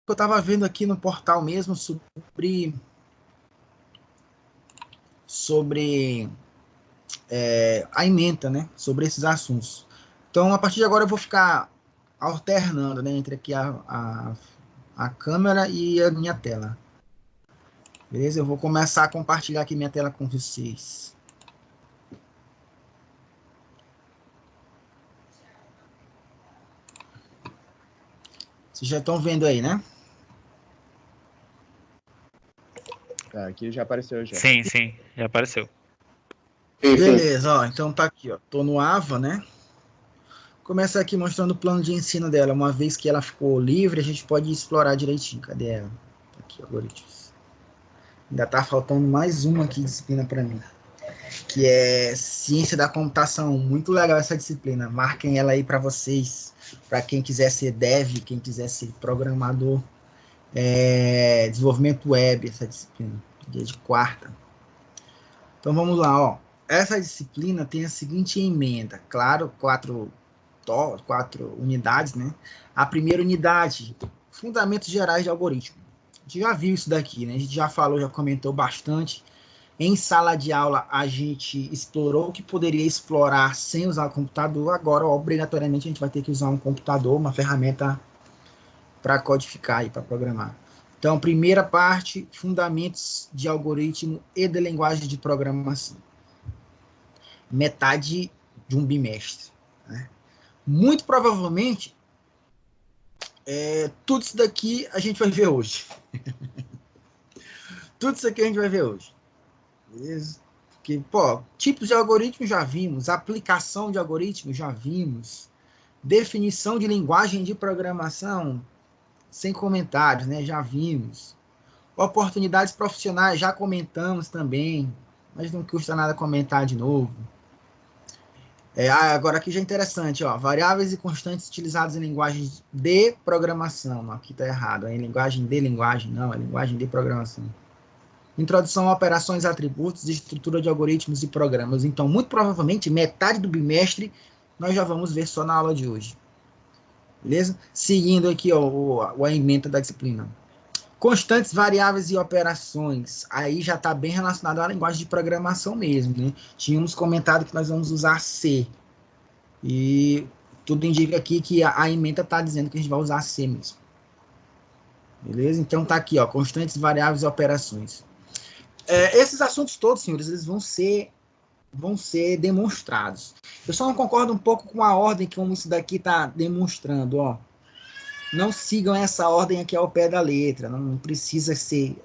eu estava vendo aqui no portal mesmo sobre a ementa, né? Sobre esses assuntos. Então, a partir de agora, eu vou ficar alternando, né? Entre aqui a câmera e a minha tela. Beleza? Eu vou começar a compartilhar aqui minha tela com vocês. Vocês já estão vendo aí, né? Tá, aqui já apareceu já. Sim, já apareceu. Beleza, ó, então tá aqui, ó. Tô no AVA, né? Começa aqui mostrando o plano de ensino dela. Uma vez que ela ficou livre, a gente pode explorar direitinho. Cadê ela? Tá aqui, algoritmos. Ainda tá faltando mais uma aqui, disciplina para mim. Que é ciência da computação. Muito legal essa disciplina. Marquem ela aí para vocês. Para quem quiser ser dev, quem quiser ser programador. Desenvolvimento web, essa disciplina. Dia de quarta. Então vamos lá, ó. Essa disciplina tem a seguinte emenda. Claro, quatro unidades, né? A primeira unidade, fundamentos gerais de algoritmo. A gente já viu isso daqui, né? A gente já falou, já comentou bastante. Em sala de aula, a gente explorou o que poderia explorar sem usar o computador. Agora, obrigatoriamente, a gente vai ter que usar um computador, uma ferramenta para codificar e para programar. Então, primeira parte, fundamentos de algoritmo e de linguagem de programação. Metade de um bimestre, né? Muito provavelmente, tudo isso daqui a gente vai ver hoje. Tudo isso aqui a gente vai ver hoje. Beleza? Porque, pô, tipos de algoritmos já vimos, aplicação de algoritmos já vimos, definição de linguagem de programação, sem comentários, né? Já vimos. Oportunidades profissionais, já comentamos também, mas não custa nada comentar de novo. Agora aqui já é interessante, ó, variáveis e constantes utilizadas em linguagens de programação. Não, aqui está errado, é em linguagem, não, é linguagem de programação. Introdução a operações, atributos, estrutura de algoritmos e programas. Então, muito provavelmente, metade do bimestre nós já vamos ver só na aula de hoje. Beleza? Seguindo aqui, ó, a ementa da disciplina. Constantes, variáveis e operações. Aí já está bem relacionado à linguagem de programação mesmo, né? Tínhamos comentado que nós vamos usar C. E tudo indica aqui que a ementa está dizendo que a gente vai usar C mesmo. Beleza? Então tá aqui, ó, constantes, variáveis e operações. Esses assuntos todos, senhores, eles vão ser demonstrados. Eu só não concordo um pouco com a ordem como isso daqui está demonstrando, ó. Não sigam essa ordem aqui ao pé da letra, não precisa ser...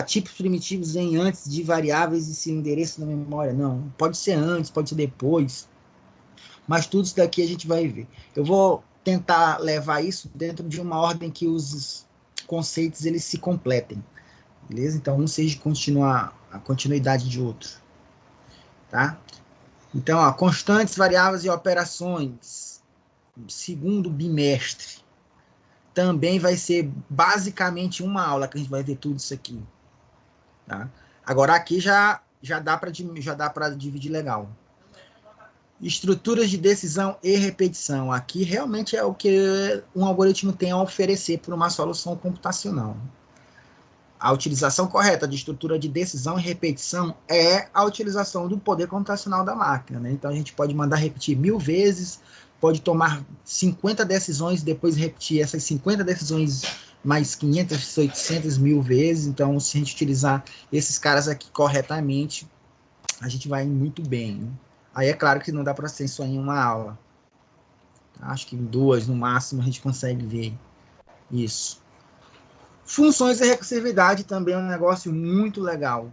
tipos primitivos vêm antes de variáveis e se endereçam na memória. Não, pode ser antes, pode ser depois. Mas tudo isso daqui a gente vai ver. Eu vou tentar levar isso dentro de uma ordem que os conceitos eles se completem. Beleza? Então, um seja a continuidade de outro. Tá? Então, ó, constantes, variáveis e operações. Segundo bimestre. Também vai ser basicamente uma aula que a gente vai ver tudo isso aqui. Tá? Agora, aqui já dá para dividir legal. Estruturas de decisão e repetição. Aqui realmente é o que um algoritmo tem a oferecer para uma solução computacional. A utilização correta de estrutura de decisão e repetição é a utilização do poder computacional da máquina, né? Então, a gente pode mandar repetir 1000 vezes, pode tomar 50 decisões e depois repetir essas 50 decisões mais 500, 800 mil vezes. Então, se a gente utilizar esses caras aqui corretamente, a gente vai muito bem, né? Aí é claro que não dá para ser só em uma aula. Acho que em 2, no máximo, a gente consegue ver isso. Funções e recursividade também é um negócio muito legal.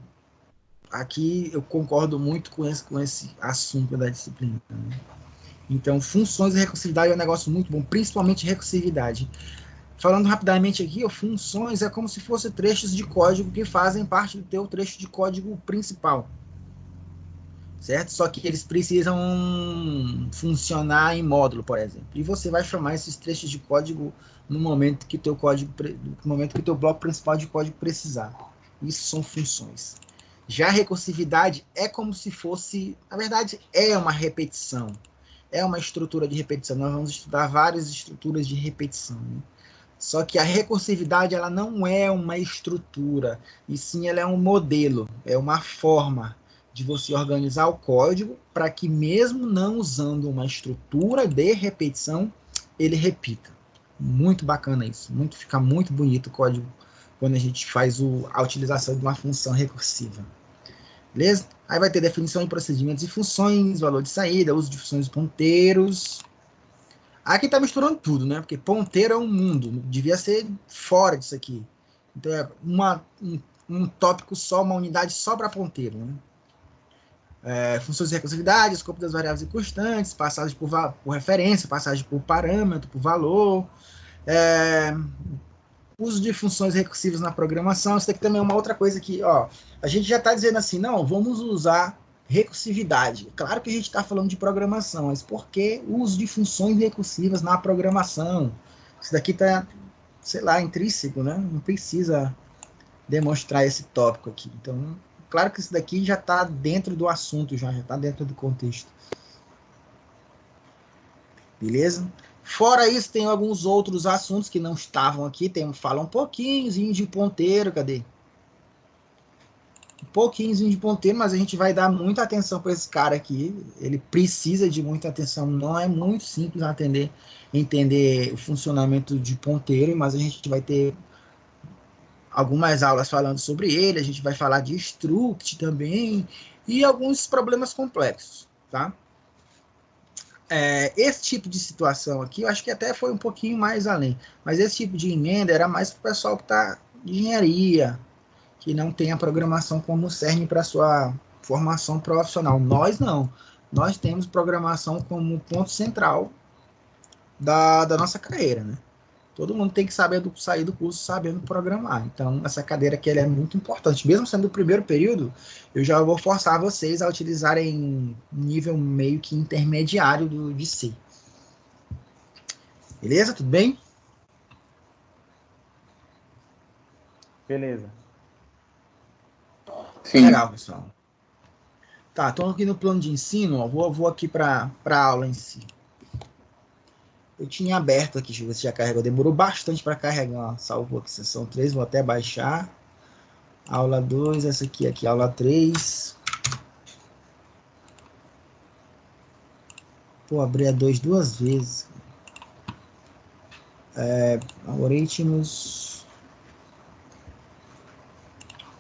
Aqui eu concordo muito com esse assunto da disciplina, né? Então, funções e recursividade é um negócio muito bom, principalmente recursividade. Falando rapidamente aqui, funções é como se fossem trechos de código que fazem parte do teu trecho de código principal. Certo? Só que eles precisam funcionar em módulo, por exemplo. E você vai chamar esses trechos de código no momento que teu bloco principal de código precisar. Isso são funções. Já a recursividade é como se fosse, na verdade, é uma repetição. É uma estrutura de repetição. Nós vamos estudar várias estruturas de repetição, né? Só que a recursividade ela não é uma estrutura, e sim ela é um modelo, é uma forma de você organizar o código para que mesmo não usando uma estrutura de repetição, ele repita. Muito bacana isso, fica muito bonito o código quando a gente faz a utilização de uma função recursiva. Beleza? Aí vai ter definição de procedimentos e funções, valor de saída, uso de funções e ponteiros. Aqui tá misturando tudo, né? Porque ponteiro é um mundo, devia ser fora disso aqui. Então é um tópico só, uma unidade só para ponteiro, né? Funções de recursividade, escopo das variáveis e constantes, passagem por referência, passagem por parâmetro, por valor, uso de funções recursivas na programação. Isso aqui também é uma outra coisa que, ó, a gente já está dizendo assim, não, vamos usar recursividade. Claro que a gente está falando de programação, mas por que o uso de funções recursivas na programação? Isso daqui está, sei lá, intrínseco, né? Não precisa demonstrar esse tópico aqui. Então, claro que isso daqui já está dentro do assunto, já está dentro do contexto. Beleza? Fora isso, tem alguns outros assuntos que não estavam aqui. Fala um pouquinho de ponteiro, cadê? Um pouquinho de ponteiro, mas a gente vai dar muita atenção para esse cara aqui. Ele precisa de muita atenção. Não é muito simples entender o funcionamento de ponteiro, mas a gente vai ter algumas aulas falando sobre ele. A gente vai falar de struct também e alguns problemas complexos, tá? Esse tipo de situação aqui, eu acho que até foi um pouquinho mais além, mas esse tipo de emenda era mais para o pessoal que está de engenharia, que não tem a programação como cerne para sua formação profissional. Nós não, nós temos programação como ponto central da nossa carreira, né? Todo mundo tem que sair do curso sabendo programar. Então, essa cadeira aqui ela é muito importante. Mesmo sendo o primeiro período, eu já vou forçar vocês a utilizarem um nível meio que intermediário de C. Beleza? Tudo bem? Beleza. Sim. Legal, pessoal. Tá, estou aqui no plano de ensino. Ó, vou aqui para a aula em si. Eu tinha aberto aqui, deixa eu ver se já carregou. Demorou bastante para carregar. Ó. Salvou aqui, sessão 3, vou até baixar. Aula 2, essa aqui, aula 3. Pô, abri a 2 duas vezes. Algoritmos.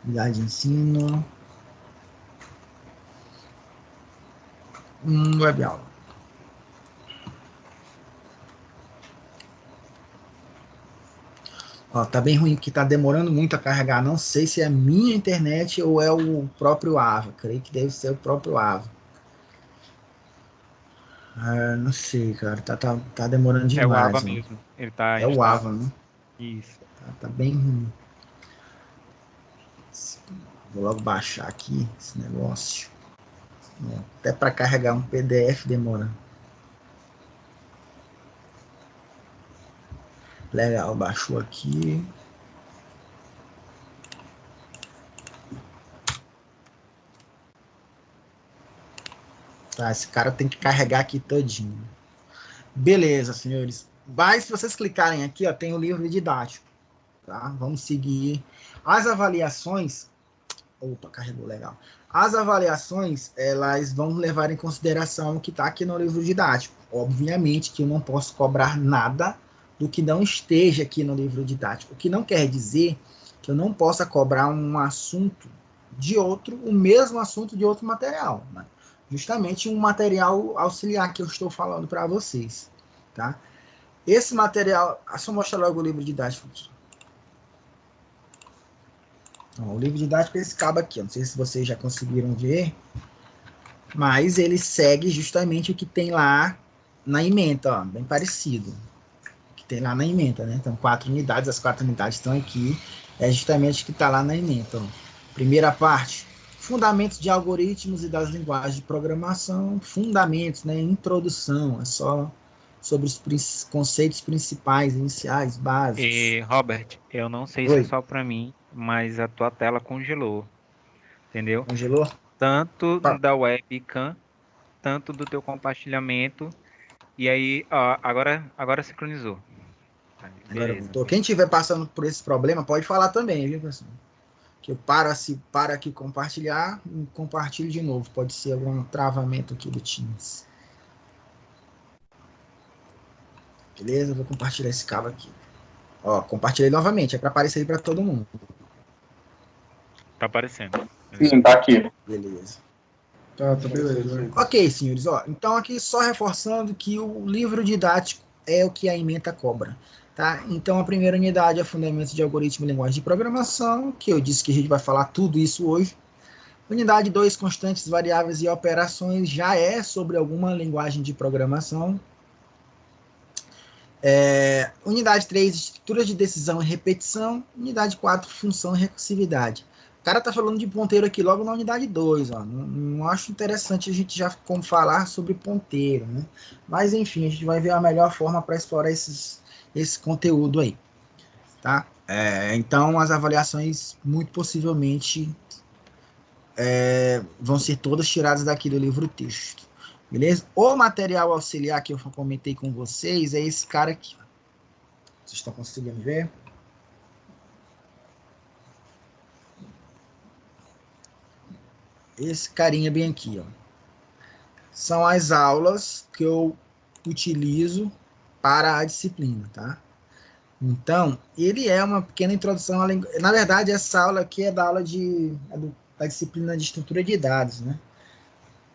Unidade de ensino. Web aula. Ó, tá bem ruim que tá demorando muito a carregar. Não sei se é a minha internet ou é o próprio Ava. Creio que deve ser o próprio Ava. Não sei, cara. Tá demorando demais. É o Ava ó. mesmo. Ele tá É o Ava, né? Isso. Tá bem ruim. Vou logo baixar aqui esse negócio. Até para carregar um PDF demora. Legal, baixou aqui. Tá, esse cara tem que carregar aqui todinho. Beleza, senhores. Mas se vocês clicarem aqui, ó, tem o livro didático. Tá? Vamos seguir. As avaliações. Opa, carregou legal. As avaliações, elas vão levar em consideração o que está aqui no livro didático. Obviamente que eu não posso cobrar nada do que não esteja aqui no livro didático. O que não quer dizer que eu não possa cobrar um assunto de outro, o mesmo assunto de outro material. Né? Justamente um material auxiliar que eu estou falando para vocês. Tá? Esse material... Só mostrar logo o livro didático aqui. Então, o livro didático é esse cabo aqui. Não sei se vocês já conseguiram ver, mas ele segue justamente o que tem lá na ementa, ó, bem parecido. O que tem lá na ementa, né? Então, 4 unidades, as 4 unidades estão aqui. É justamente o que está lá na ementa. Ó. Primeira parte, fundamentos de algoritmos e das linguagens de programação. Fundamentos, né? Introdução, é só sobre os conceitos principais, iniciais, básicos. E, Robert, eu não sei se é só para mim, mas a tua tela congelou, entendeu? Congelou? Tanto da webcam, tanto do teu compartilhamento. E aí, ó, agora sincronizou. Agora, Beleza. quem estiver passando por esse problema, pode falar também, viu, pessoal? Que eu para aqui compartilhar, e compartilho de novo. Pode ser algum travamento aqui do Teams. Beleza? Vou compartilhar esse cabo aqui. Ó, compartilhei novamente, é para aparecer aí para todo mundo. Tá aparecendo. Sim, tá aqui. Beleza. Tá beleza. Ok, senhores, ó, então aqui só reforçando que o livro didático é o que a ementa cobra, tá? Então a primeira unidade é Fundamentos de Algoritmo e Linguagem de Programação, que eu disse que a gente vai falar tudo isso hoje. Unidade 2, Constantes, Variáveis e Operações, já é sobre alguma linguagem de programação. Unidade 3, Estrutura de Decisão e Repetição. Unidade 4, Função e Recursividade. O cara tá falando de ponteiro aqui logo na unidade 2, ó. Não acho interessante a gente já como falar sobre ponteiro, né? Mas enfim, a gente vai ver a melhor forma para explorar esse conteúdo aí, tá? Então as avaliações muito possivelmente vão ser todas tiradas daqui do livro texto, beleza? O material auxiliar que eu comentei com vocês é esse cara aqui. Vocês estão conseguindo ver? Esse carinha bem aqui, ó. São as aulas que eu utilizo para a disciplina, tá? Então, ele é uma pequena introdução à linguagem. Na verdade, essa aula aqui é da aula da disciplina de estrutura de dados, né?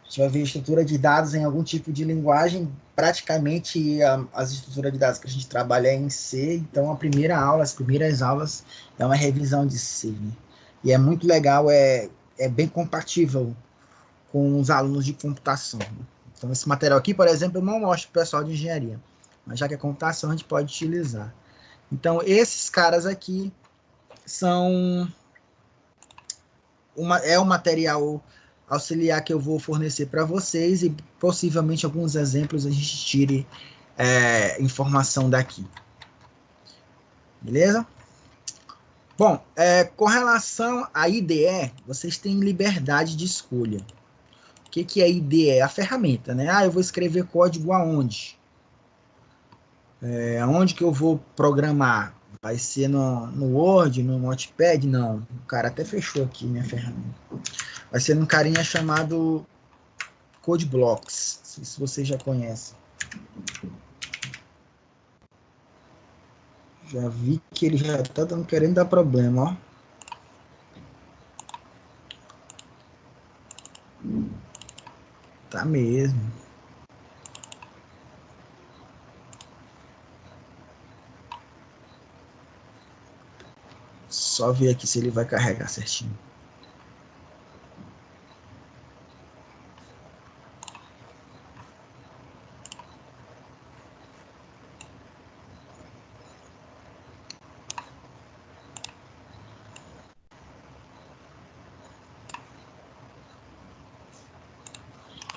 A gente vai ver estrutura de dados em algum tipo de linguagem. Praticamente, as estruturas de dados que a gente trabalha é em C. Então, as primeiras aulas é uma revisão de C, né? E é muito legal, é bem compatível com os alunos de computação. Então, esse material aqui, por exemplo, eu não mostro para o pessoal de engenharia, mas já que é computação, a gente pode utilizar. Então, esses caras aqui são um material auxiliar que eu vou fornecer para vocês e possivelmente alguns exemplos a gente tire informação daqui. Beleza? Bom, com relação à IDE, vocês têm liberdade de escolha. O que é IDE? A ferramenta, né? Eu vou escrever código aonde? Aonde que eu vou programar? Vai ser no Word, no Notepad? Não. O cara até fechou aqui minha ferramenta. Vai ser num carinha chamado CodeBlocks. Não sei se vocês já conhecem. Já vi que ele já tá querendo dar problema, ó. Tá mesmo. Só ver aqui se ele vai carregar certinho.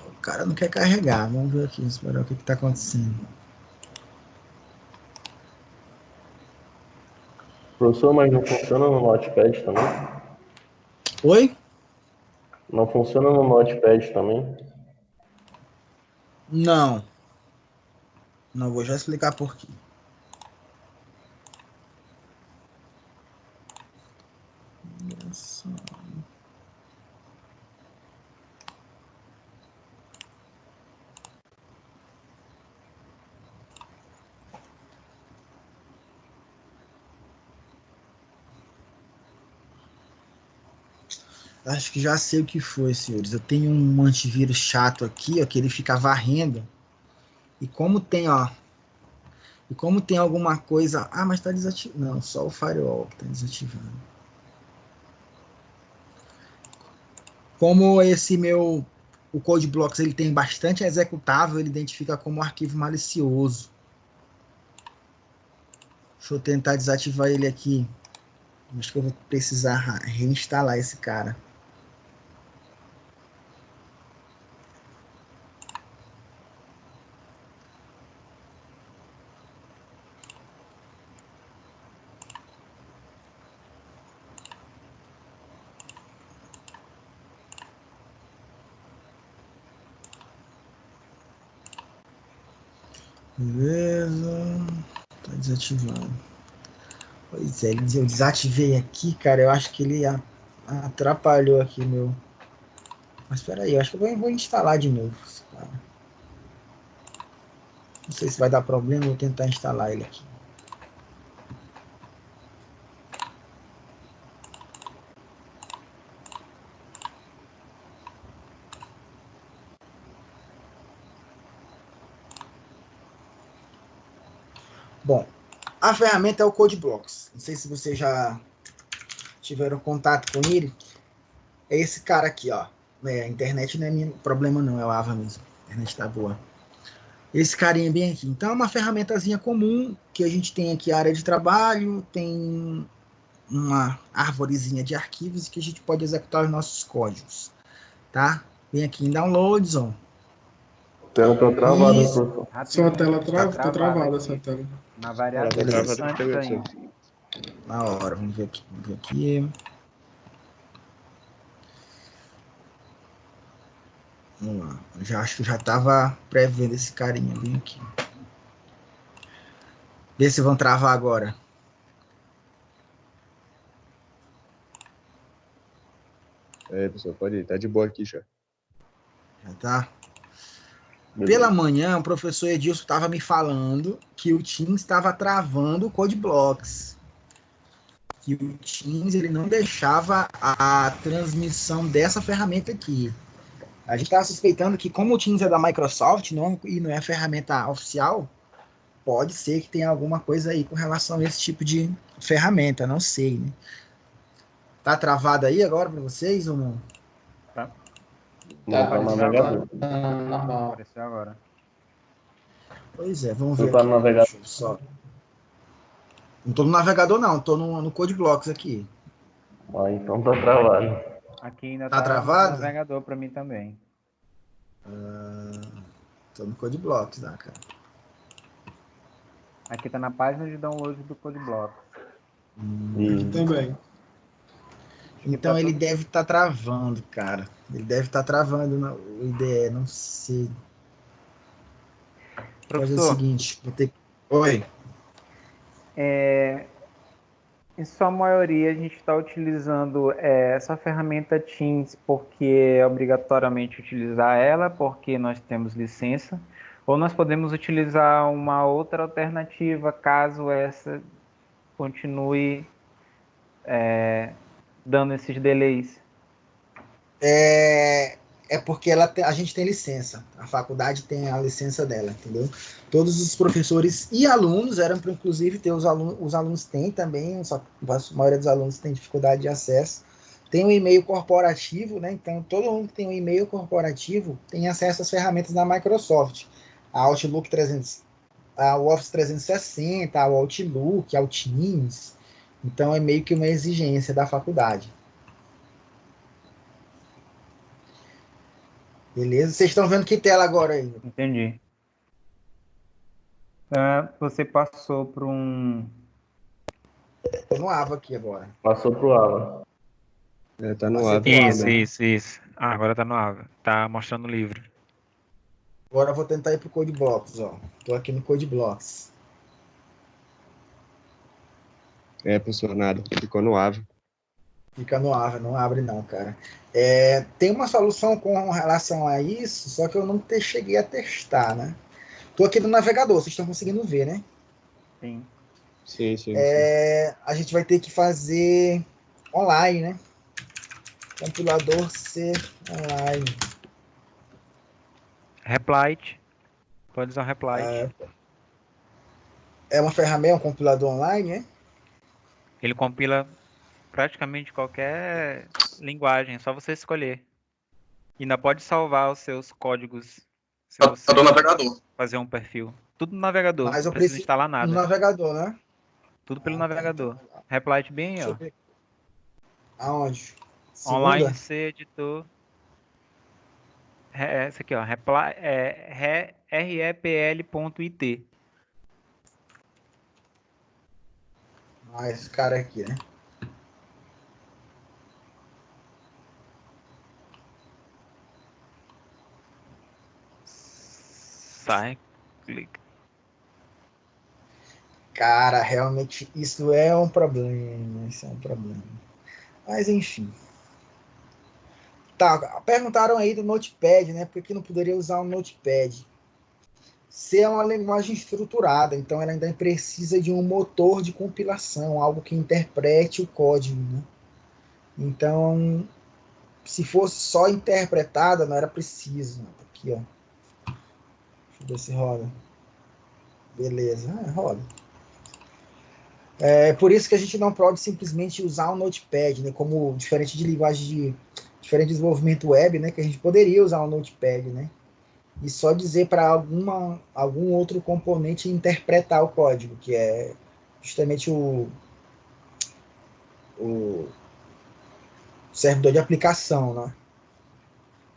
O cara não quer carregar. Vamos ver aqui, esperar o que tá acontecendo. Professor, mas não funciona no Notepad também? Oi? Não funciona no Notepad também? Não. Não vou já explicar por quê. Acho que já sei o que foi, senhores. Eu tenho um antivírus chato aqui, ó, que ele fica varrendo. E como tem alguma coisa... mas tá desativado. Não, só o firewall que tá desativado. Como o CodeBlocks, ele tem bastante executável, ele identifica como arquivo malicioso. Deixa eu tentar desativar ele aqui. Acho que eu vou precisar reinstalar esse cara. Beleza. Tá desativando. Pois é, eu desativei aqui, cara. Eu acho que ele atrapalhou aqui meu. Mas espera aí, eu acho que eu vou instalar de novo. Cara. Não sei se vai dar problema, vou tentar instalar ele aqui. Bom, a ferramenta é o CodeBlocks. Não sei se vocês já tiveram contato com ele. É esse cara aqui, ó. A internet não é meu problema não, é o Ava mesmo. A internet tá boa. Esse carinha bem aqui. Então é uma ferramentazinha comum que a gente tem aqui, a área de trabalho, tem uma árvorezinha de arquivos que a gente pode executar os nossos códigos, tá? Vem aqui em Downloads, ó. Tela tá travada, Isso. professor. Sua tela Tá travada, aqui. essa tela. Na Ela tá variável travada antes também, ainda. professor. Na hora, vamos ver aqui. Vamos ver aqui. Vamos lá. Eu já acho que já tava prevendo esse carinha bem aqui. Vê se vão travar agora. É, professor, pode ir. Tá de boa aqui já. Já tá? Beleza. Pela manhã, o professor Edilson estava me falando que o Teams estava travando o CodeBlocks. Que o Teams ele não deixava a transmissão dessa ferramenta aqui. A gente estava suspeitando que, como o Teams é da Microsoft e não é ferramenta oficial, pode ser que tenha alguma coisa aí com relação a esse tipo de ferramenta, não sei, né? Tá travado aí agora para vocês ou não? Tá? Não, tá no Apareceu navegador. agora. Normal. Apareceu agora. Pois é, vamos Tu ver tá aqui. no navegador. Deixa eu só. Não tô no navegador, não, tô no CodeBlocks aqui. Ah, então tá travado. Aqui ainda Tá tá no travado? navegador para mim também. Tô no CodeBlocks, tá, cara? Aqui tá na página de download do CodeBlock. Aqui E também. Acho que tá Então ele todo. deve estar travando, cara. Ele deve estar travando o IDE, não sei. Vou fazer o Professor, seguinte, vou ter. Oi. em sua maioria a gente está utilizando essa ferramenta Teams porque é obrigatoriamente utilizar ela, porque nós temos licença, ou nós podemos utilizar uma outra alternativa caso essa continue dando esses delays. É porque a gente tem licença. A faculdade tem a licença dela, entendeu? Todos os professores e alunos eram para, inclusive, ter os alunos têm também, só que a maioria dos alunos tem dificuldade de acesso. Tem um e-mail corporativo, né? Então, todo mundo que tem um e-mail corporativo tem acesso às ferramentas da Microsoft. A Outlook 300, o Office 360, o Outlook, o Teams. Então, é meio que uma exigência da faculdade. Beleza? Vocês estão vendo que tela agora aí? Entendi. Você passou para um. Tô no Ava aqui agora. passou pro Alan. É, tá no Passei ar pro aqui, Ava. né? Isso. Ah, agora tá no Ava. Tá mostrando o livro. Agora eu vou tentar ir pro Code Blocks, ó. Tô aqui no Code Blocks. É, professor, nada. Ficou no Ava. Fica no Ava, não abre não, cara. Tem uma solução com relação a isso, só que eu não cheguei a testar, né? Tô aqui no navegador, vocês estão conseguindo ver, né? Sim. Sim, sim, sim. A gente vai ter que fazer online, né? Compilador C online. Replit. Pode usar o Replit. É uma ferramenta, um compilador online, né? Ele compila praticamente qualquer linguagem, é só você escolher. E ainda pode salvar os seus códigos se Tá no você navegador. fazer um perfil. Tudo no navegador, Mas não eu precisa preciso instalar no nada. navegador, né? Tudo pelo Tá, então navegador. legal. Replit bem aí, Deixa eu ó. ver. Aonde? Online Segunda? C editor. Essa aqui, ó. repl.it. Ah, esse cara aqui, né? Sai, clica. Cara, realmente isso é um problema. Isso é um problema. Mas enfim. Tá, perguntaram aí do Notepad, né? Por que não poderia usar um Notepad? C é uma linguagem estruturada, então ela ainda precisa de um motor de compilação, algo que interprete o código, né? Então, se fosse só interpretada, não era preciso. Aqui, ó. Deixa eu ver se roda. Beleza, roda. É por isso que a gente não pode simplesmente usar o Notepad, né? Como diferente de linguagem de diferente de desenvolvimento web, né? Que a gente poderia usar o Notepad, né? E só dizer para algum outro componente interpretar o código, que é justamente o servidor de aplicação, né?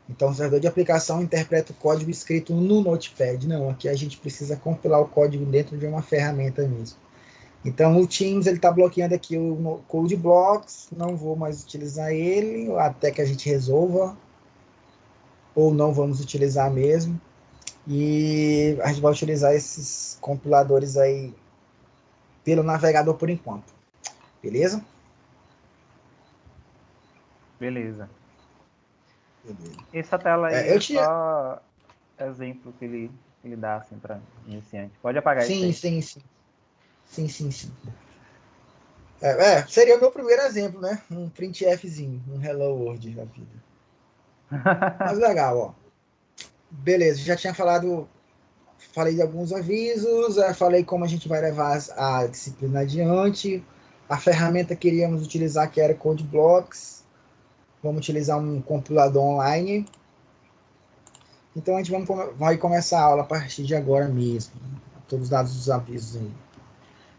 Então, o servidor de aplicação interpreta o código escrito no Notepad. Não, aqui a gente precisa compilar o código dentro de uma ferramenta mesmo. Então, o Teams ele está bloqueando aqui o Code Blocks. Não vou mais utilizar ele até que a gente resolva. Ou não vamos utilizar mesmo. E a gente vai utilizar esses compiladores aí pelo navegador por enquanto. Beleza? Beleza. Beleza. Essa tela aí Eu é tinha. só exemplo que ele dá assim para iniciante. Pode apagar isso Sim, aí. sim, sim. Sim, sim, sim. Seria o meu primeiro exemplo, né? Um printfzinho, um Hello World da vida. Mas legal, ó. Beleza, já tinha falei de alguns avisos, falei como a gente vai levar a disciplina adiante, a ferramenta que iríamos utilizar que era Code Blocks, vamos utilizar um compilador online. Então a gente vai começar a aula a partir de agora mesmo, né? Todos dados os avisos aí.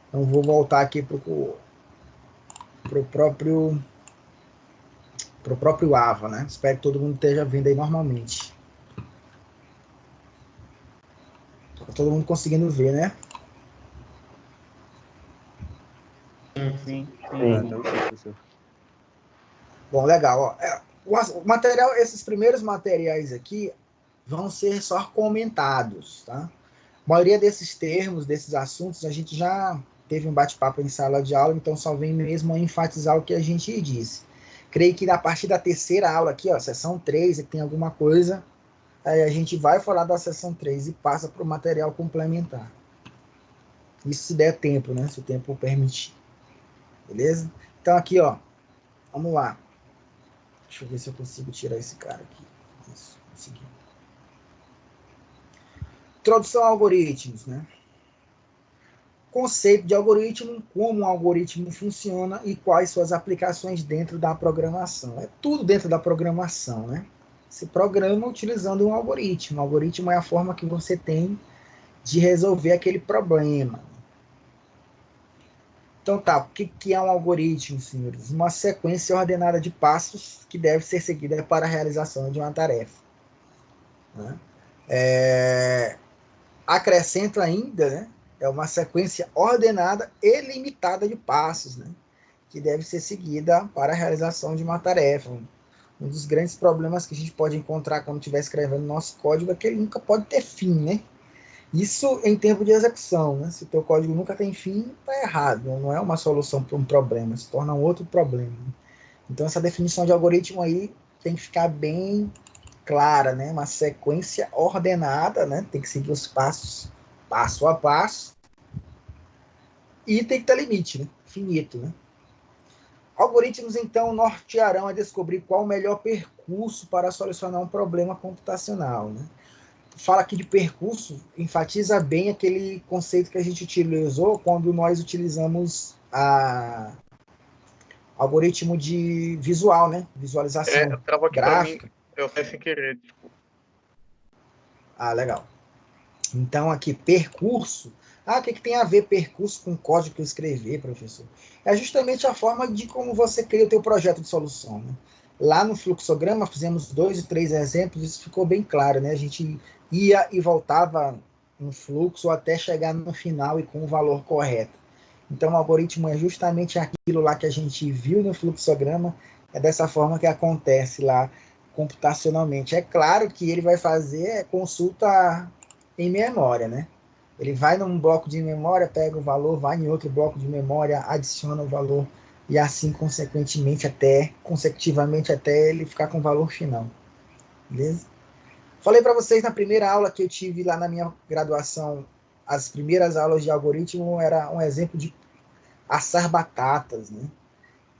Então vou voltar aqui pro próprio Ava, né? Espero que todo mundo esteja vendo aí normalmente. Tá todo mundo conseguindo ver, né? Sim, sim, Ah, sim. tá ok, professor. Bom, legal. Ó. O material, esses primeiros materiais aqui vão ser só comentados, tá? A maioria desses termos, desses assuntos, a gente já teve um bate-papo em sala de aula, então só vem mesmo a enfatizar o que a gente disse. Creio que a partir da terceira aula aqui, ó, sessão 3, que tem alguma coisa, aí a gente vai falar da sessão 3 e passa para o material complementar. Isso se der tempo, né? Se o tempo permitir. Beleza? Então aqui, ó, vamos lá. Deixa eu ver se eu consigo tirar esse cara aqui. Isso, consegui. Introdução a algoritmos, né? Conceito de algoritmo, como um algoritmo funciona e quais suas aplicações dentro da programação. É tudo dentro da programação, né? Se programa utilizando um algoritmo. O algoritmo é a forma que você tem de resolver aquele problema. Então tá, o que é um algoritmo, senhores? Uma sequência ordenada de passos que deve ser seguida para a realização de uma tarefa, né? Acrescento ainda, né? É uma sequência ordenada e limitada de passos, né? Que deve ser seguida para a realização de uma tarefa. Um dos grandes problemas que a gente pode encontrar quando estiver escrevendo nosso código é que ele nunca pode ter fim, né? Isso em termos de execução, né? Se o teu código nunca tem fim, está errado. Não é uma solução para um problema, se torna um outro problema. Então essa definição de algoritmo aí tem que ficar bem clara, né? Uma sequência ordenada, né? Tem que seguir os passos passo a passo e tem que ter limite, né? Finito, né? Algoritmos, então, nortearão a descobrir qual o melhor percurso para solucionar um problema computacional, né? Fala aqui de percurso, enfatiza bem aquele conceito que a gente utilizou quando nós utilizamos a algoritmo de visual, né? Visualização Travou aqui pra mim, gráfica. eu fiz sem querer, desculpa. Ah, legal. Então, aqui, percurso. Ah, o que tem a ver percurso com código que eu escrevi, professor? É justamente a forma de como você cria o teu projeto de solução, né? Lá no fluxograma, fizemos 2 e 3 exemplos, isso ficou bem claro, né? A gente ia e voltava no fluxo até chegar no final e com o valor correto. Então, o algoritmo é justamente aquilo lá que a gente viu no fluxograma, é dessa forma que acontece lá computacionalmente. É claro que ele vai fazer consulta em memória, né? Ele vai num bloco de memória, pega o valor, vai em outro bloco de memória, adiciona o valor, e assim consecutivamente até ele ficar com o valor final. Beleza? Falei para vocês na primeira aula que eu tive lá na minha graduação, as primeiras aulas de algoritmo era um exemplo de assar batatas, né?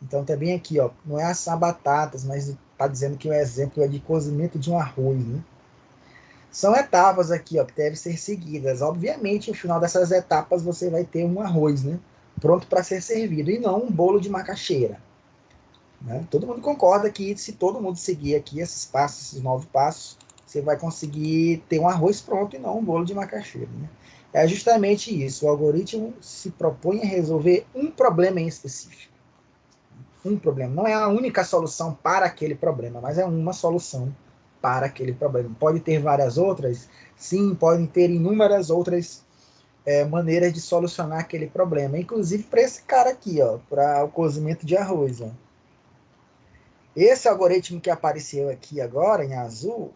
Então também aqui, ó, não é assar batatas, mas está dizendo que o exemplo é de cozimento de um arroz, né? São etapas aqui, ó, que devem ser seguidas. Obviamente, no final dessas etapas você vai ter um arroz, né? Pronto para ser servido, e não um bolo de macaxeira. Né? Todo mundo concorda que se todo mundo seguir aqui esses passos, esses 9 passos, você vai conseguir ter um arroz pronto e não um bolo de macaxeira. Né? É justamente isso. O algoritmo se propõe a resolver um problema em específico. Um problema. Não é a única solução para aquele problema, mas é uma solução para aquele problema. Pode ter várias outras? Sim, podem ter inúmeras outras maneiras de solucionar aquele problema. Inclusive para esse cara aqui, ó, para o cozimento de arroz. Ó. Esse algoritmo que apareceu aqui agora, em azul,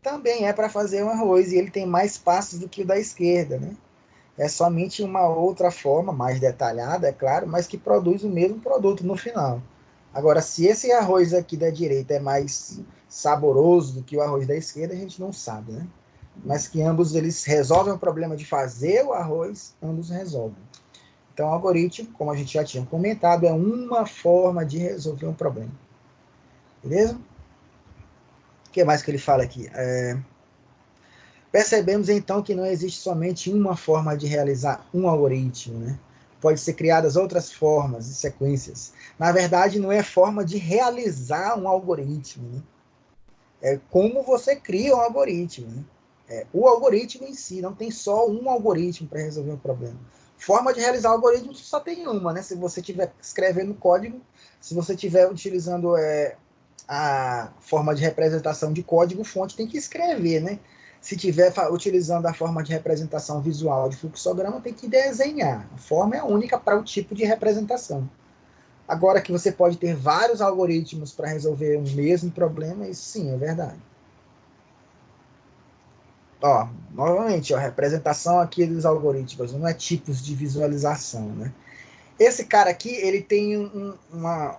também é para fazer um arroz, e ele tem mais passos do que o da esquerda, né? É somente uma outra forma, mais detalhada, é claro, mas que produz o mesmo produto no final. Agora, se esse arroz aqui da direita é mais saboroso do que o arroz da esquerda, a gente não sabe, né? Mas que ambos eles resolvem o problema de fazer o arroz, ambos resolvem. Então, o algoritmo, como a gente já tinha comentado, é uma forma de resolver um problema. Beleza? O que mais que ele fala aqui? Percebemos então que não existe somente uma forma de realizar um algoritmo, né? Pode ser criadas outras formas e sequências. Na verdade, não é forma de realizar um algoritmo, né? É como você cria um algoritmo, né? O algoritmo em si, não tem só um algoritmo para resolver um problema. Forma de realizar o algoritmo só tem uma, né? Se você estiver escrevendo código, se você estiver utilizando a forma de representação de código, fonte tem que escrever, né? Se estiver utilizando a forma de representação visual de fluxograma, tem que desenhar. A forma é única para o tipo de representação. Agora que você pode ter vários algoritmos para resolver o mesmo problema, isso sim é verdade. Ó, novamente, ó, representação aqui dos algoritmos, não é tipos de visualização, né? Esse cara aqui, ele tem uma...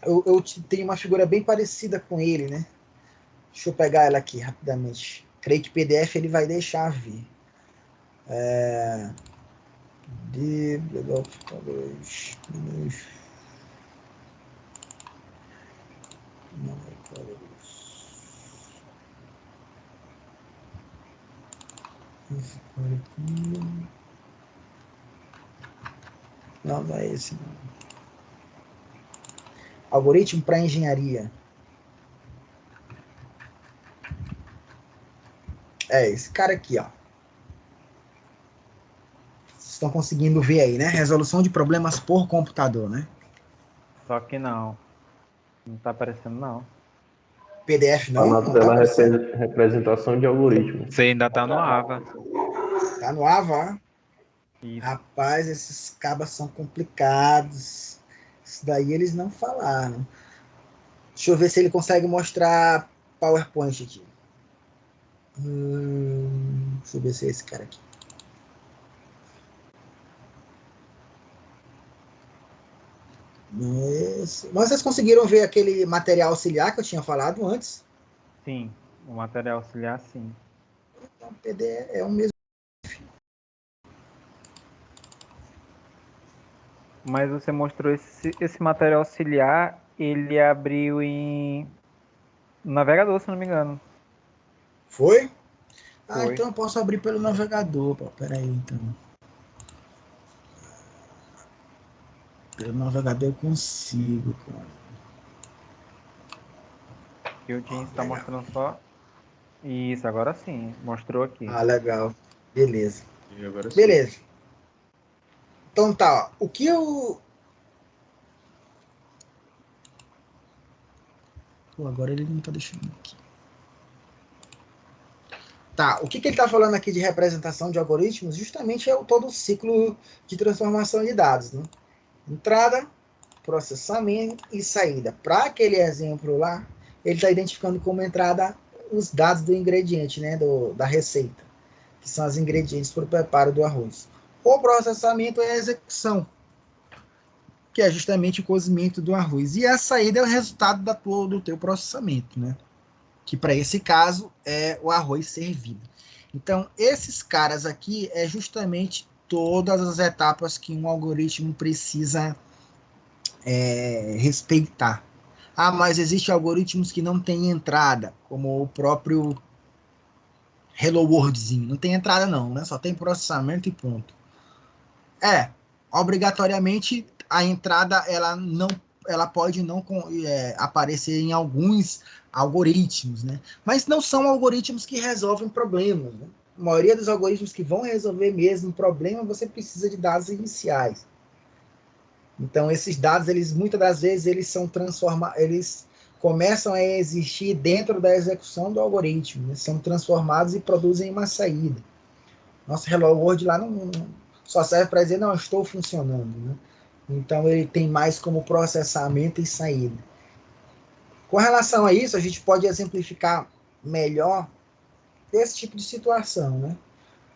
Eu tenho uma figura bem parecida com ele, né? Deixa eu pegar ela aqui rapidamente. Creio que PDF ele vai deixar vir. Não, não é esse não. Algoritmo para engenharia. É esse cara aqui, ó. Vocês estão conseguindo ver aí, né? Resolução de problemas por computador, né? Só que não. Não tá aparecendo, não. PDF Tá não? na Não tá tela aparecendo. representação de algoritmo. Você ainda tá no AVA. Tá no AVA. Isso. Rapaz, esses cabas são complicados. Isso daí eles não falaram. Deixa eu ver se ele consegue mostrar PowerPoint aqui. Deixa eu ver se é esse cara aqui. Mas vocês conseguiram ver aquele material auxiliar que eu tinha falado antes? Sim, o material auxiliar, sim. Então, PDF é o mesmo. Mas você mostrou esse material auxiliar, ele abriu no navegador, se não me engano. Foi? Ah, Foi. então eu posso abrir pelo navegador. Pô, peraí, então. Pelo navegador eu consigo, cara. Que o Teams está Legal. mostrando só. Isso, agora sim. Mostrou aqui. Ah, legal. Beleza. E agora sim. Beleza. Então tá, ó. O que eu... Pô, agora ele não tá deixando aqui. Tá, o que ele está falando aqui de representação de algoritmos justamente é todo o ciclo de transformação de dados, né? Entrada, processamento e saída. Para aquele exemplo lá, ele está identificando como entrada os dados do ingrediente, né, da receita. que são os ingredientes para o preparo do arroz. O processamento é a execução, que é justamente o cozimento do arroz. E a saída é o resultado do teu processamento, né? Que para esse caso é o arroz servido. Então, esses caras aqui é justamente todas as etapas que um algoritmo precisa respeitar. Ah, mas existem algoritmos que não têm entrada, como o próprio Hello Worldzinho. Não tem entrada não, né? Só tem processamento e ponto. Obrigatoriamente a entrada ela pode não aparecer em alguns algoritmos, né? Mas não são algoritmos que resolvem problemas, né? A maioria dos algoritmos que vão resolver mesmo o problema, você precisa de dados iniciais. Então, esses dados, muitas das vezes, eles começam a existir dentro da execução do algoritmo, né? São transformados e produzem uma saída. Nosso Hello World lá não só serve para dizer, não, estou funcionando, né? Então, ele tem mais como processamento e saída. Com relação a isso, a gente pode exemplificar melhor esse tipo de situação, né?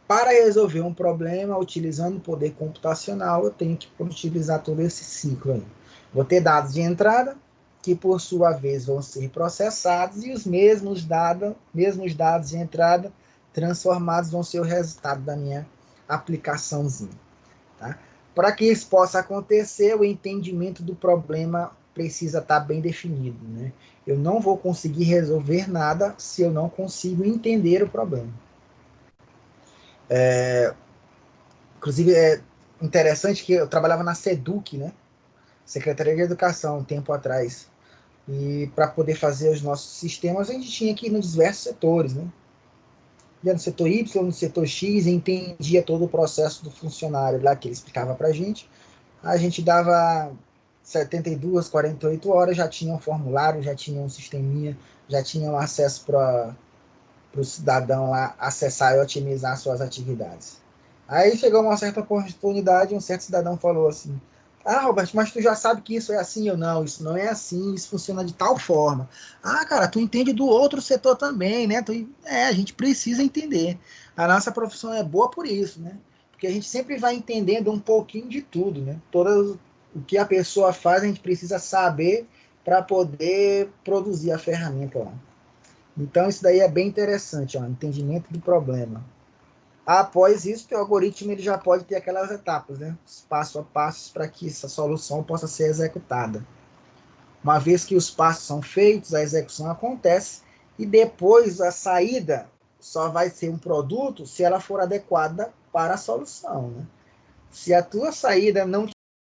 Para resolver um problema utilizando poder computacional, eu tenho que utilizar todo esse ciclo aí. Vou ter dados de entrada, que por sua vez vão ser processados, e os mesmos dados de entrada transformados vão ser o resultado da minha aplicaçãozinha. Tá? Para que isso possa acontecer, o entendimento do problema precisa estar bem definido, né? Eu não vou conseguir resolver nada se eu não consigo entender o problema. Inclusive, é interessante que eu trabalhava na SEDUC, né? Secretaria de Educação, um tempo atrás. E para poder fazer os nossos sistemas, a gente tinha que ir nos diversos setores, né? Ia no setor Y, no setor X, e entendia todo o processo do funcionário lá que ele explicava para a gente dava 72, 48 horas, já tinha um formulário, já tinha um sisteminha, já tinha um acesso para o cidadão lá acessar e otimizar suas atividades. Aí chegou uma certa oportunidade, um certo cidadão falou assim, Roberto, mas tu já sabe que isso é assim ou não? Isso não é assim, isso funciona de tal forma. Cara, tu entende do outro setor também, né? A gente precisa entender. A nossa profissão é boa por isso, né? Porque a gente sempre vai entendendo um pouquinho de tudo, né? O que a pessoa faz, a gente precisa saber para poder produzir a ferramenta lá. Então, isso daí é bem interessante, entendimento do problema. Após isso, o algoritmo ele já pode ter aquelas etapas, né? Os passo a passos para que essa solução possa ser executada. Uma vez que os passos são feitos, a execução acontece e depois a saída só vai ser um produto se ela for adequada para a solução, né? Se a tua saída não é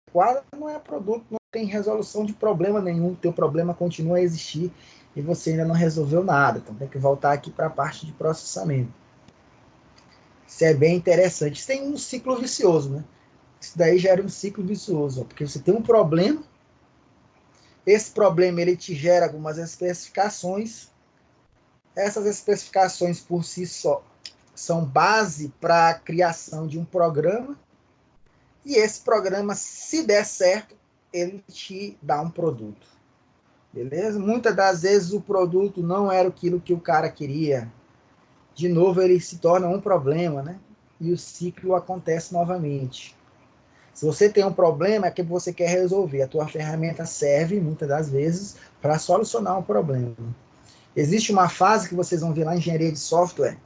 adequada, não é produto, não tem resolução de problema nenhum, o teu problema continua a existir e você ainda não resolveu nada. Então tem que voltar aqui para a parte de processamento. Isso é bem interessante. Isso tem um ciclo vicioso, né? Isso daí gera um ciclo vicioso, porque você tem um problema, esse problema ele te gera algumas especificações, essas especificações por si só são base para a criação de um programa, e esse programa, se der certo, ele te dá um produto. Beleza? Muitas das vezes o produto não era aquilo que o cara queria. De novo, ele se torna um problema, né? E o ciclo acontece novamente. Se você tem um problema, é que você quer resolver. A tua ferramenta serve, muitas das vezes, para solucionar um problema. Existe uma fase que vocês vão ver lá em engenharia de software,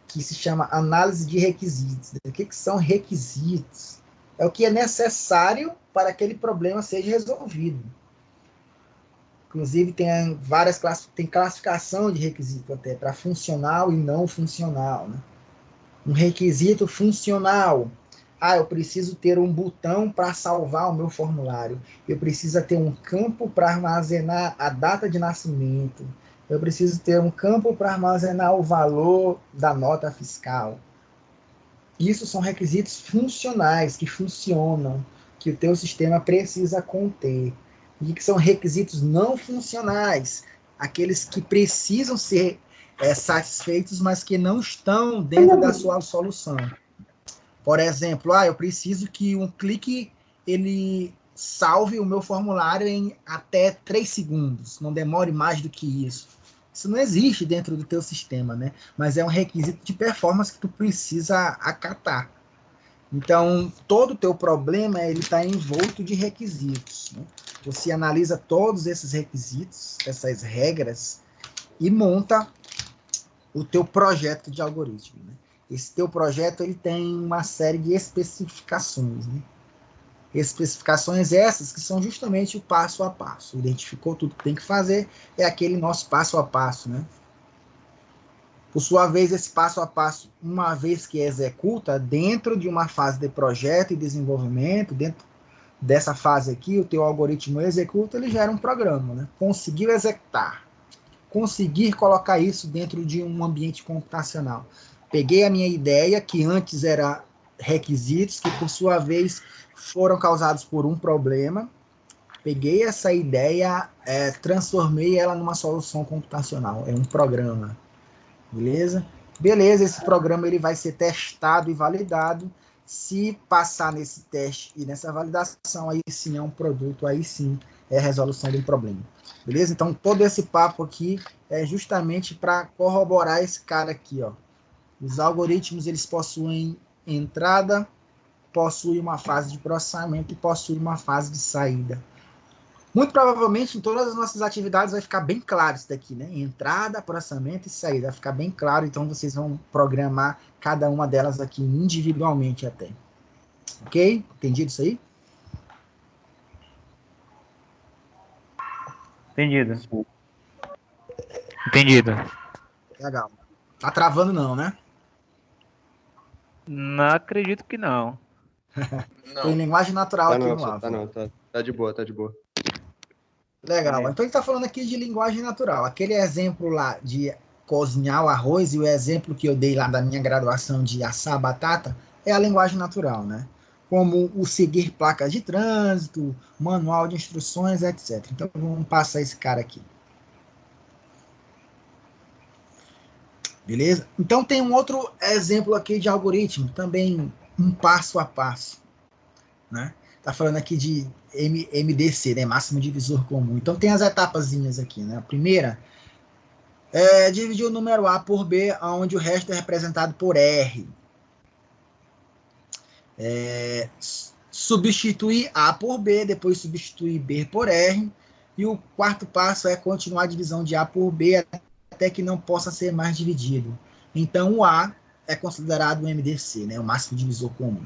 que se chama análise de requisitos. O que são requisitos? É o que é necessário para aquele problema seja resolvido. Inclusive, tem classificação de requisito até, para funcional e não funcional, né? Um requisito funcional. Eu preciso ter um botão para salvar o meu formulário. Eu preciso ter um campo para armazenar a data de nascimento. Eu preciso ter um campo para armazenar o valor da nota fiscal. Isso são requisitos funcionais, que funcionam, que o teu sistema precisa conter. E que são requisitos não funcionais, aqueles que precisam ser satisfeitos, mas que não estão dentro da sua solução. Por exemplo, eu preciso que um clique ele salve o meu formulário em até 3 segundos, não demore mais do que isso. Isso não existe dentro do teu sistema, né? Mas é um requisito de performance que tu precisa acatar. Então, todo o teu problema ele está envolto de requisitos, né? Você analisa todos esses requisitos, essas regras, e monta o teu projeto de algoritmo, né? Esse teu projeto ele tem uma série de especificações, né? Especificações essas que são justamente o passo a passo. Identificou tudo que tem que fazer, é aquele nosso passo a passo, né? Por sua vez, esse passo a passo, uma vez que executa, dentro de uma fase de projeto e desenvolvimento, dentro dessa fase aqui, o teu algoritmo executa, ele gera um programa, né? Conseguiu executar, conseguir colocar isso dentro de um ambiente computacional. Peguei a minha ideia, que antes era requisitos, que por sua vez foram causados por um problema, peguei essa ideia, transformei ela numa solução computacional, é um programa. Beleza? Beleza, esse programa ele vai ser testado e validado. Se passar nesse teste e nessa validação, aí sim é um produto, aí sim é a resolução de um problema. Beleza? Então, todo esse papo aqui é justamente para corroborar esse cara aqui, ó. Os algoritmos, eles possuem entrada, possuem uma fase de processamento e possuem uma fase de saída. Muito provavelmente em todas as nossas atividades vai ficar bem claro isso daqui, né? Entrada, processamento e saída. Vai ficar bem claro, então vocês vão programar cada uma delas aqui individualmente até. Ok? Entendido isso aí? Entendido. Entendido. Legal. Tá travando não, né? Não acredito que não. Estou em linguagem natural Tá aqui não, no AVO. tá não, tá de boa, tá de boa. Legal. Então a gente está falando aqui de linguagem natural. Aquele exemplo lá de cozinhar o arroz e o exemplo que eu dei lá da minha graduação de assar a batata é a linguagem natural, né? Como o seguir placas de trânsito, manual de instruções, etc. Então vamos passar esse cara aqui. Beleza? Então tem um outro exemplo aqui de algoritmo, também um passo a passo, né? Tá falando aqui de MDC, né? Máximo divisor comum. Então tem as etapazinhas aqui, né? A primeira é dividir o número A por B, onde o resto é representado por R. Substituir A por B, depois substituir B por R. E o quarto passo é continuar a divisão de A por B até que não possa ser mais dividido. Então o A é considerado o MDC, né? O máximo divisor comum.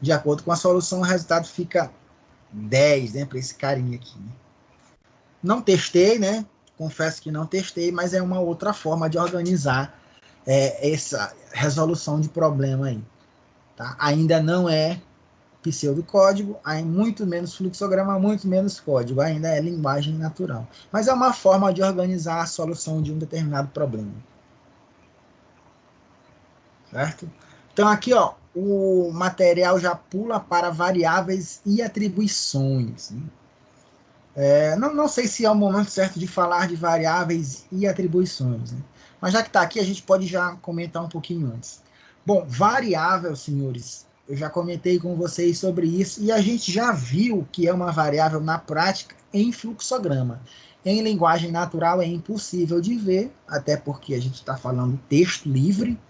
De acordo com a solução, o resultado fica 10, né? Para esse carinha aqui. Né? Não testei, né? Confesso que não testei, mas é uma outra forma de organizar essa resolução de problema aí. Tá? Ainda não é pseudocódigo, muito menos fluxograma, muito menos código, ainda é linguagem natural. Mas é uma forma de organizar a solução de um determinado problema. Certo? Então aqui, ó, o material já pula para variáveis e atribuições. Né? Não sei se é o momento certo de falar de variáveis e atribuições, né? Mas já que está aqui, a gente pode já comentar um pouquinho antes. Bom, variável, senhores, eu já comentei com vocês sobre isso e a gente já viu o que é uma variável na prática em fluxograma. Em linguagem natural é impossível de ver, até porque a gente está falando texto livre,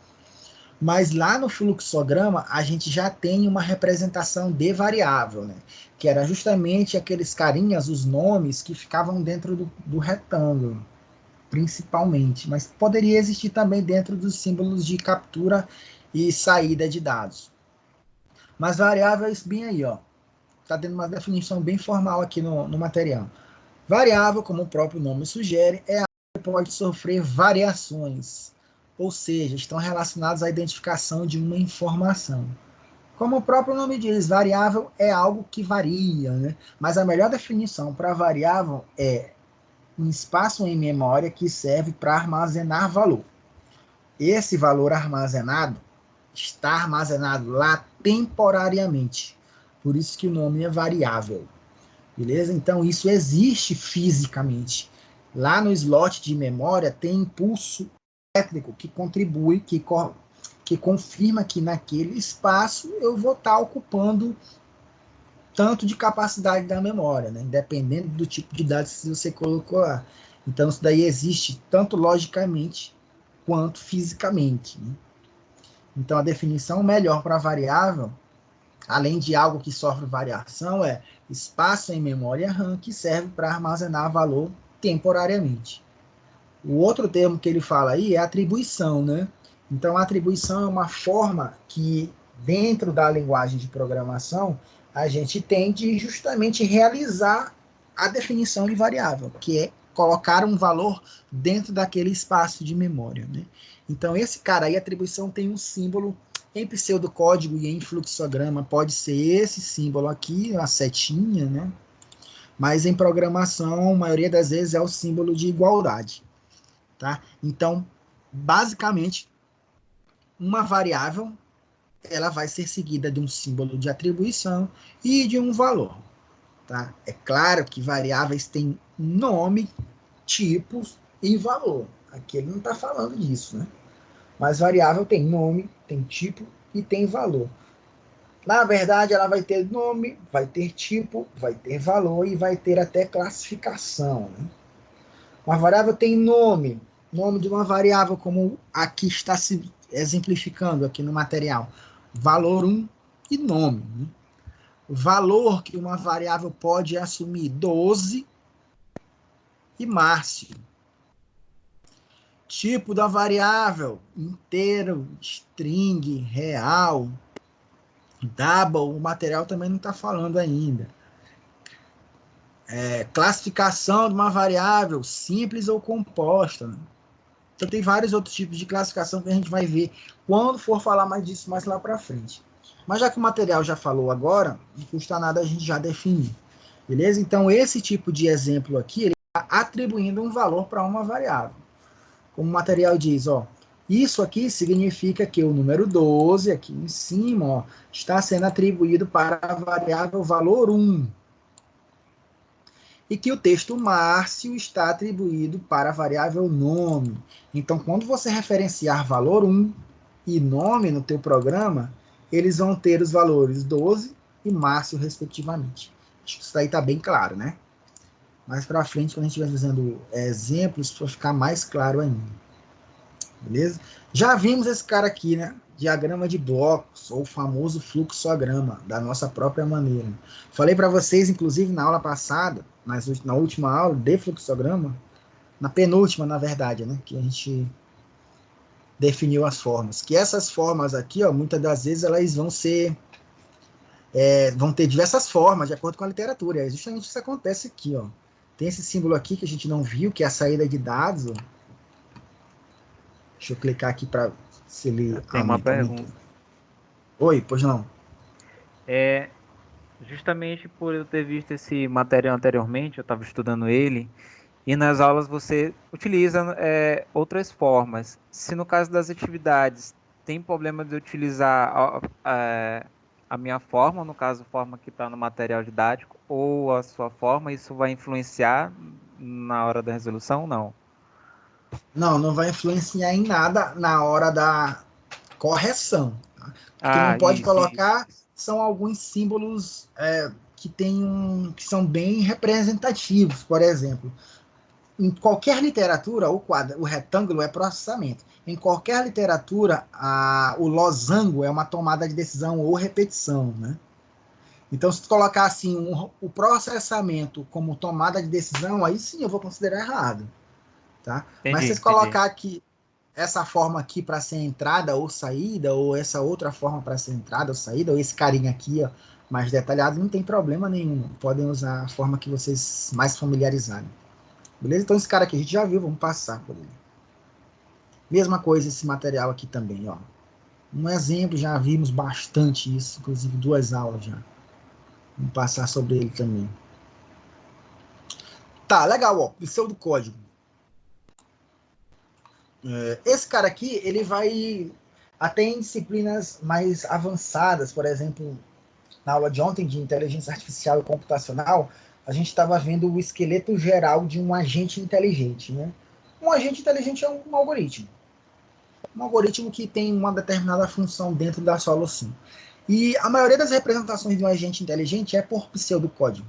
mas lá no fluxograma a gente já tem uma representação de variável, né? Que era justamente aqueles carinhas, os nomes que ficavam dentro do retângulo, principalmente, mas poderia existir também dentro dos símbolos de captura e saída de dados. Mas variáveis, bem aí, ó, está dando uma definição bem formal aqui no material. Variável, como o próprio nome sugere, é algo que pode sofrer variações, ou seja, estão relacionados à identificação de uma informação. Como o próprio nome diz, variável é algo que varia, né? Mas a melhor definição para variável é um espaço em memória que serve para armazenar valor. Esse valor armazenado está armazenado lá temporariamente. Por isso que o nome é variável. Beleza? Então isso existe fisicamente. Lá no slot de memória tem impulso elétrico que contribui, que confirma que naquele espaço eu vou estar ocupando tanto de capacidade da memória, né? Dependendo do tipo de dados que você colocou lá. Então, isso daí existe tanto logicamente quanto fisicamente, né? Então, a definição melhor para variável, além de algo que sofre variação, é espaço em memória RAM que serve para armazenar valor temporariamente. O outro termo que ele fala aí é atribuição, né? Então, a atribuição é uma forma que, dentro da linguagem de programação, a gente tem de justamente realizar a definição de variável, que é colocar um valor dentro daquele espaço de memória, né? Então, esse cara aí, a atribuição tem um símbolo em pseudocódigo e em fluxograma, pode ser esse símbolo aqui, a setinha, né? Mas em programação, a maioria das vezes é o símbolo de igualdade, tá? Então, basicamente, uma variável, ela vai ser seguida de um símbolo de atribuição e de um valor, tá? É claro que variáveis têm nome, tipos e valor. Aqui ele não está falando disso, né? Mas variável tem nome, tem tipo e tem valor. Na verdade, ela vai ter nome, vai ter tipo, vai ter valor e vai ter até classificação, né? Uma variável tem nome, nome de uma variável, como aqui está se exemplificando aqui no material. Valor 1 e nome, né? Valor que uma variável pode assumir 12 e Márcio. Tipo da variável, inteiro, string, real, double, o material também não está falando ainda. Classificação de uma variável, simples ou composta, né? Então tem vários outros tipos de classificação que a gente vai ver quando for falar mais disso mais lá para frente. Mas já que o material já falou agora, não custa nada a gente já definir. Beleza? Então esse tipo de exemplo aqui, ele está atribuindo um valor para uma variável. Como o material diz, ó, isso aqui significa que o número 12, aqui em cima, ó, está sendo atribuído para a variável valor 1. E que o texto Márcio está atribuído para a variável nome. Então, quando você referenciar valor 1 e nome no teu programa, eles vão ter os valores 12 e Márcio, respectivamente. Acho que isso daí está bem claro, né? Mais para frente, quando a gente estiver fazendo exemplos, para ficar mais claro ainda. Beleza? Já vimos esse cara aqui, né? Diagrama de blocos, ou o famoso fluxograma, da nossa própria maneira. Falei para vocês, inclusive, na aula passada, na última aula de fluxograma, na penúltima, na verdade, né? Que a gente definiu as formas. Que essas formas aqui, ó, muitas das vezes, elas vão ser... vão ter diversas formas, de acordo com a literatura. É justamente isso que acontece aqui, ó. Tem esse símbolo aqui que a gente não viu, que é a saída de dados, ó. Deixa eu clicar aqui para se ele Tem uma pergunta. Oi, pois não. Justamente por eu ter visto esse material anteriormente, eu estava estudando ele, e nas aulas você utiliza outras formas. Se no caso das atividades tem problema de utilizar a minha forma, no caso, a forma que está no material didático, ou a sua forma, isso vai influenciar na hora da resolução? Não. Não, não vai influenciar em nada na hora da correção. Tá? Porque não pode colocar são alguns símbolos que são bem representativos, por exemplo. Em qualquer literatura, o retângulo é processamento. Em qualquer literatura, o losango é uma tomada de decisão ou repetição, né? Então, se tu colocar assim o processamento como tomada de decisão, aí sim eu vou considerar errado. Tá? Mas se você colocar aqui essa forma aqui para ser entrada ou saída, ou essa outra forma para ser entrada ou saída, ou esse carinha aqui, ó, mais detalhado, não tem problema nenhum. Podem usar a forma que vocês mais familiarizarem. Beleza? Então esse cara aqui a gente já viu, vamos passar por ele. Mesma coisa esse material aqui também, ó. Um exemplo, já vimos bastante isso, inclusive 2 aulas já. Vamos passar sobre ele também. Tá, legal, ó, pseudocódigo. Esse cara aqui, ele vai até em disciplinas mais avançadas, por exemplo, na aula de ontem de inteligência artificial e computacional, a gente estava vendo o esqueleto geral de um agente inteligente, né? Um agente inteligente é um algoritmo. Um algoritmo que tem uma determinada função dentro da solução. E a maioria das representações de um agente inteligente é por pseudocódigo.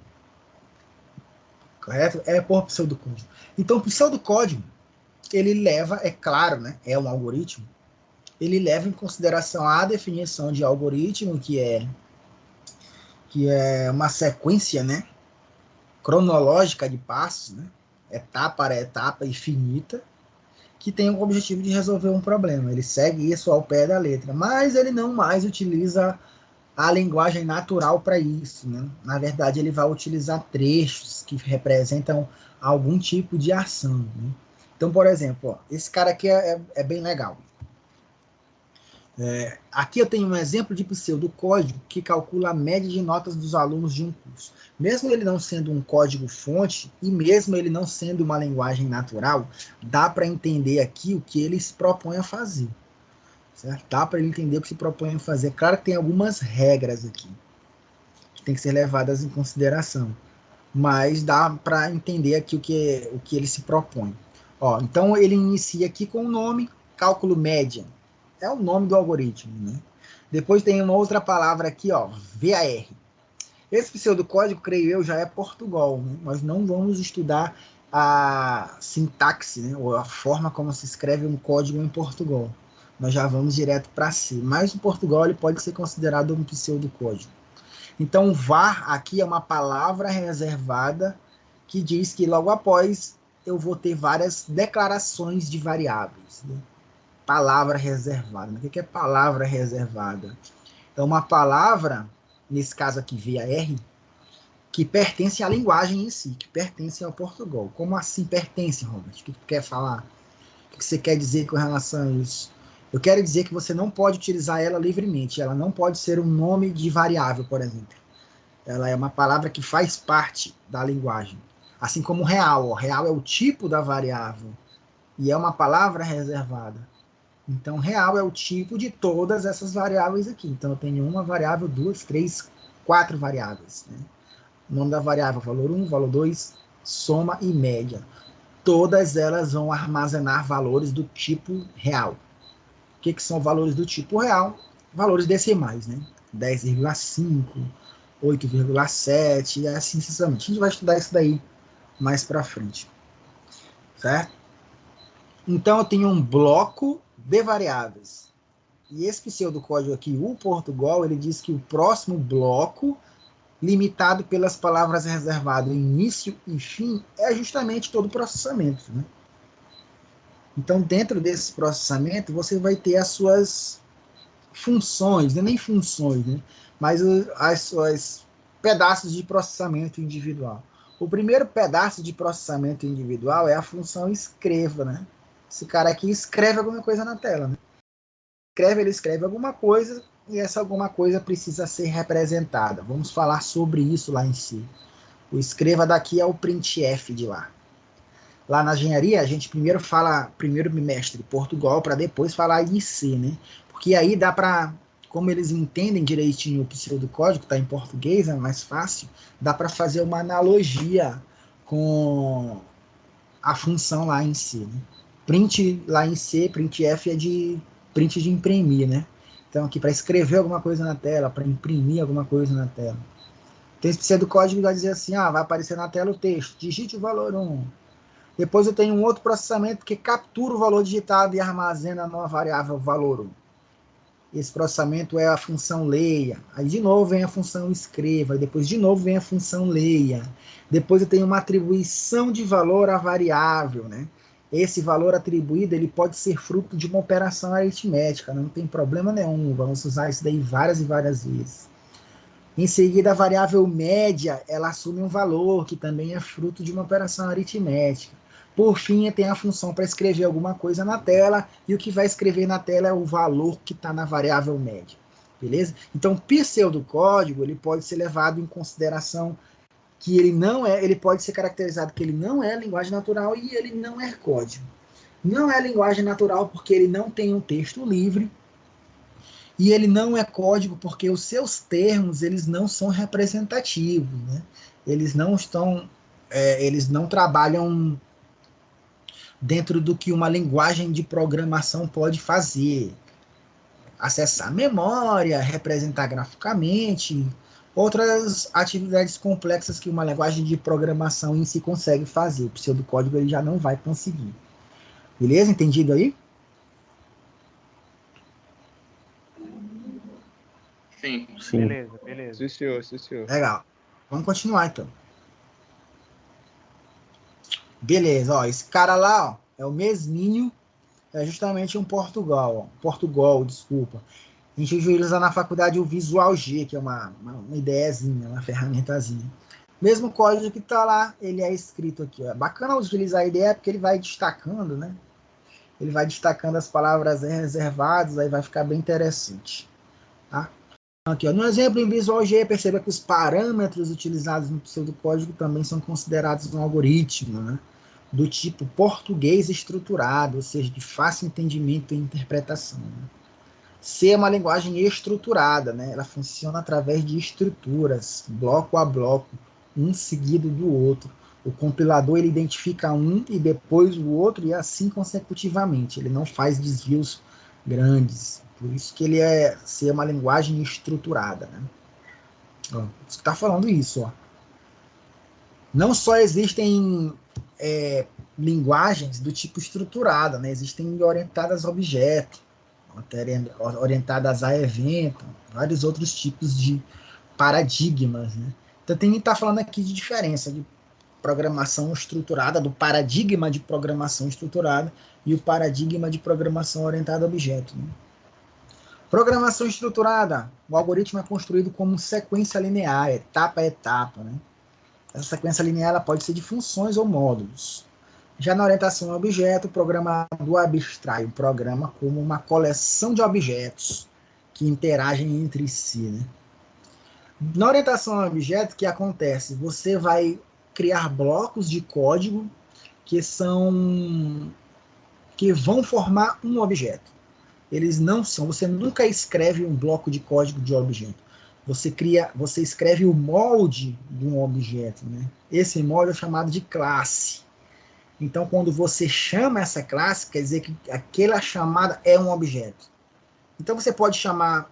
correto? É por pseudocódigo. Então, o pseudocódigo, ele leva, é claro, né, é um algoritmo, ele leva em consideração a definição de algoritmo, que é uma sequência, né, cronológica de passos, né, etapa a etapa infinita, que tem o objetivo de resolver um problema. Ele segue isso ao pé da letra, mas ele não mais utiliza a linguagem natural para isso, né? Na verdade, ele vai utilizar trechos que representam algum tipo de ação, né? Então, por exemplo, ó, esse cara aqui é bem legal. Aqui eu tenho um exemplo de pseudocódigo que calcula a média de notas dos alunos de um curso. Mesmo ele não sendo um código-fonte e mesmo ele não sendo uma linguagem natural, dá para entender aqui o que ele se propõe a fazer. Certo? Dá para ele entender o que se propõe a fazer. Claro que tem algumas regras aqui que tem que ser levadas em consideração, mas dá para entender aqui o que ele se propõe. Ó, então ele inicia aqui com o nome cálculo média. É o nome do algoritmo, né? Depois tem uma outra palavra aqui, ó, VAR. Esse pseudocódigo, creio eu, já é Portugal, né? Nós não vamos estudar a sintaxe, né? Ou a forma como se escreve um código em Portugal. Nós já vamos direto para C. Mas o Portugal ele pode ser considerado um pseudocódigo. Então, var aqui é uma palavra reservada que diz que logo após eu vou ter várias declarações de variáveis, né? Palavra reservada. O que é palavra reservada? É uma palavra, nesse caso aqui, VAR, que pertence à linguagem em si, que pertence ao Portugal. Como assim pertence, Robert? O que tu quer falar? O que você quer dizer com relação a isso? Eu quero dizer que você não pode utilizar ela livremente. Ela não pode ser um nome de variável, por exemplo. Ela é uma palavra que faz parte da linguagem. Assim como real. Real é o tipo da variável. E é uma palavra reservada. Então, real é o tipo de todas essas variáveis aqui. Então, eu tenho uma variável, duas, três, quatro variáveis, né? O nome da variável, valor 1, valor 2, soma e média. Todas elas vão armazenar valores do tipo real. O que são valores do tipo real? Valores decimais, né? 10,5, 8,7 e assim sucessivamente. A gente vai estudar isso daí mais para frente. Certo? Então, eu tenho um bloco de variáveis. E esse pseudocódigo aqui, o Portugal, ele diz que o próximo bloco, limitado pelas palavras reservadas início e fim, é justamente todo o processamento, né? Então, dentro desse processamento, você vai ter as suas funções, né? Nem funções, né? Mas as suas pedaços de processamento individual. O primeiro pedaço de processamento individual é a função escreva, né? Esse cara aqui escreve alguma coisa na tela, né? Ele escreve alguma coisa e essa alguma coisa precisa ser representada. Vamos falar sobre isso lá em si. O escreva daqui é o printf de lá. Lá na engenharia, a gente primeiro fala, primeiro bimestre Portugal, para depois falar IC, né? Porque aí dá para, como eles entendem direitinho o pseudocódigo, está em português, é mais fácil, dá para fazer uma analogia com a função lá em si, né? Print lá em C, printf é de print de imprimir, né? Então aqui para escrever alguma coisa na tela, para imprimir alguma coisa na tela. Então esse pseudocódigo vai dizer assim, vai aparecer na tela o texto, digite o valor 1. Depois eu tenho um outro processamento que captura o valor digitado e armazena numa variável valor 1. Esse processamento é a função leia. Aí de novo vem a função escreva. Depois de novo vem a função leia. Depois eu tenho uma atribuição de valor à variável, né? Esse valor atribuído ele pode ser fruto de uma operação aritmética. Não tem problema nenhum. Vamos usar isso daí várias e várias vezes. Em seguida, a variável média, ela assume um valor que também é fruto de uma operação aritmética. Por fim, tem a função para escrever alguma coisa na tela, e o que vai escrever na tela é o valor que está na variável média. Beleza? Então, o pseudocódigo ele pode ser levado em consideração que ele pode ser caracterizado que ele não é linguagem natural e ele não é código. Não é linguagem natural porque ele não tem um texto livre, e ele não é código porque os seus termos eles não são representativos, né? Eles não trabalham dentro do que uma linguagem de programação pode fazer. Acessar memória, representar graficamente, outras atividades complexas que uma linguagem de programação em si consegue fazer. O pseudocódigo ele já não vai conseguir. Beleza? Entendido aí? Sim. Sim. Beleza, beleza. Sim, senhor, sim, senhor. Legal. Vamos continuar, então. Beleza, ó. Esse cara lá, ó, é o mesminho, é justamente um Portugal, ó. Portugal, desculpa. A gente utiliza na faculdade o Visual G, que é uma ideiazinha, uma ferramentazinha. Mesmo código que está lá, ele é escrito aqui. Ó. É bacana utilizar a ideia porque ele vai destacando, né? Ele vai destacando as palavras reservadas, aí vai ficar bem interessante. Tá? Aqui, ó. No exemplo em Visual G, perceba que os parâmetros utilizados no pseudocódigo também são considerados um algoritmo, né? Do tipo português estruturado, ou seja, de fácil entendimento e interpretação. Né? C é uma linguagem estruturada, né? Ela funciona através de estruturas, bloco a bloco, um seguido do outro. O compilador ele identifica um e depois o outro e assim consecutivamente. Ele não faz desvios grandes. Por isso que ele C é uma linguagem estruturada, né? Está falando isso, ó. Não só existem linguagens do tipo estruturada, né? Existem orientadas a objeto, orientadas a evento, vários outros tipos de paradigmas, né? Então tem que estar falando aqui de diferença de programação estruturada, do paradigma de programação estruturada e o paradigma de programação orientada a objeto. Né? Programação estruturada, o algoritmo é construído como sequência linear, etapa a etapa. Né? Essa sequência linear ela pode ser de funções ou módulos. Já na orientação a objeto, o programador abstrai o programa como uma coleção de objetos que interagem entre si. Né? Na orientação a objeto, o que acontece? Você vai criar blocos de código que vão formar um objeto. Eles não são, você nunca escreve um bloco de código de objeto. Você escreve o molde de um objeto, né? Esse molde é chamado de classe. Então, quando você chama essa classe, quer dizer que aquela chamada é um objeto. Então, você pode chamar,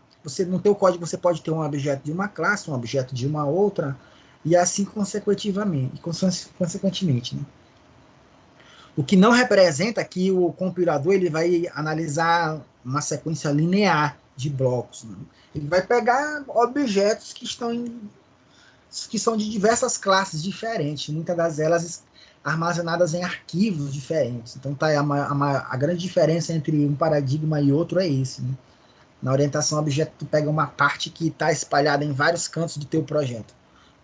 no teu código você pode ter um objeto de uma classe, um objeto de uma outra, e assim consequentemente. Né? O que não representa que o compilador ele vai analisar uma sequência linear de blocos. Né? Ele vai pegar objetos que são de diversas classes diferentes, muitas das elas armazenadas em arquivos diferentes. Então, tá, a grande diferença entre um paradigma e outro é esse. Né? Na orientação a objeto, tu pega uma parte que está espalhada em vários cantos do teu projeto.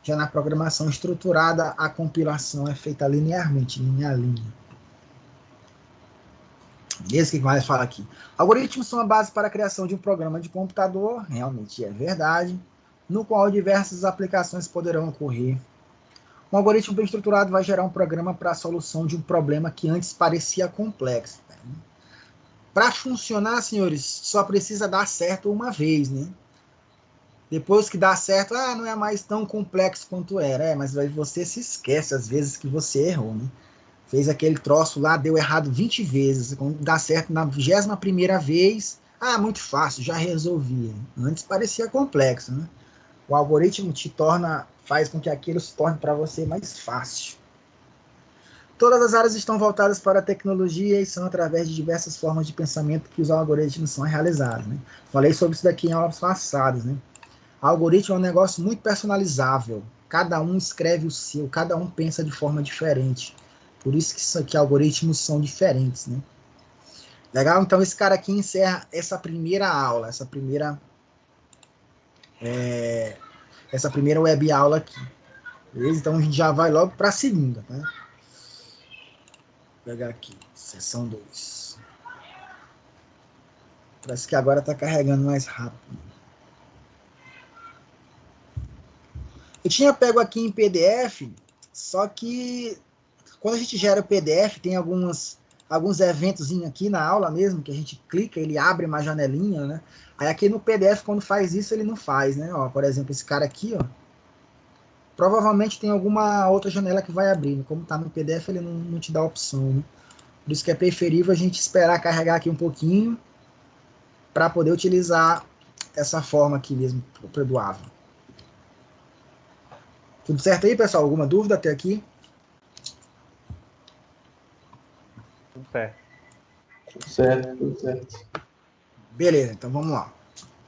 Já na programação estruturada, a compilação é feita linearmente, linha a linha. Esse que mais fala aqui. Algoritmos são a base para a criação de um programa de computador, realmente é verdade, no qual diversas aplicações poderão ocorrer. Um algoritmo bem estruturado vai gerar um programa para a solução de um problema que antes parecia complexo. Para funcionar, senhores, só precisa dar certo uma vez, né? Depois que dá certo, não é mais tão complexo quanto era. Mas aí você se esquece às vezes que você errou, né? Fez aquele troço lá, deu errado 20 vezes. Quando dá certo na 21ª vez, muito fácil, já resolvia. Antes parecia complexo, né? O algoritmo faz com que aquilo se torne para você mais fácil. Todas as áreas estão voltadas para a tecnologia e são através de diversas formas de pensamento que os algoritmos são realizados. Né? Falei sobre isso daqui em aulas passadas. Né? Algoritmo é um negócio muito personalizável. Cada um escreve o seu, cada um pensa de forma diferente. Por isso que algoritmos são diferentes. Né? Legal? Então esse cara aqui encerra essa primeira aula, essa primeira web aula aqui. Beleza? Então a gente já vai logo para a segunda. Tá? Vou pegar aqui, seção 2. Parece que agora está carregando mais rápido. Eu tinha pego aqui em PDF, só que quando a gente gera o PDF, tem alguns eventos aqui na aula mesmo, que a gente clica, ele abre uma janelinha, né? Aí aqui no PDF, quando faz isso, ele não faz, né? Ó, por exemplo, esse cara aqui, ó, provavelmente tem alguma outra janela que vai abrir. Né? Como está no PDF, ele não te dá opção, né? Por isso que é preferível a gente esperar carregar aqui um pouquinho para poder utilizar essa forma aqui mesmo, do Ava. Tudo certo aí, pessoal? Alguma dúvida até aqui? Tudo certo. Tudo certo. Beleza, então vamos lá.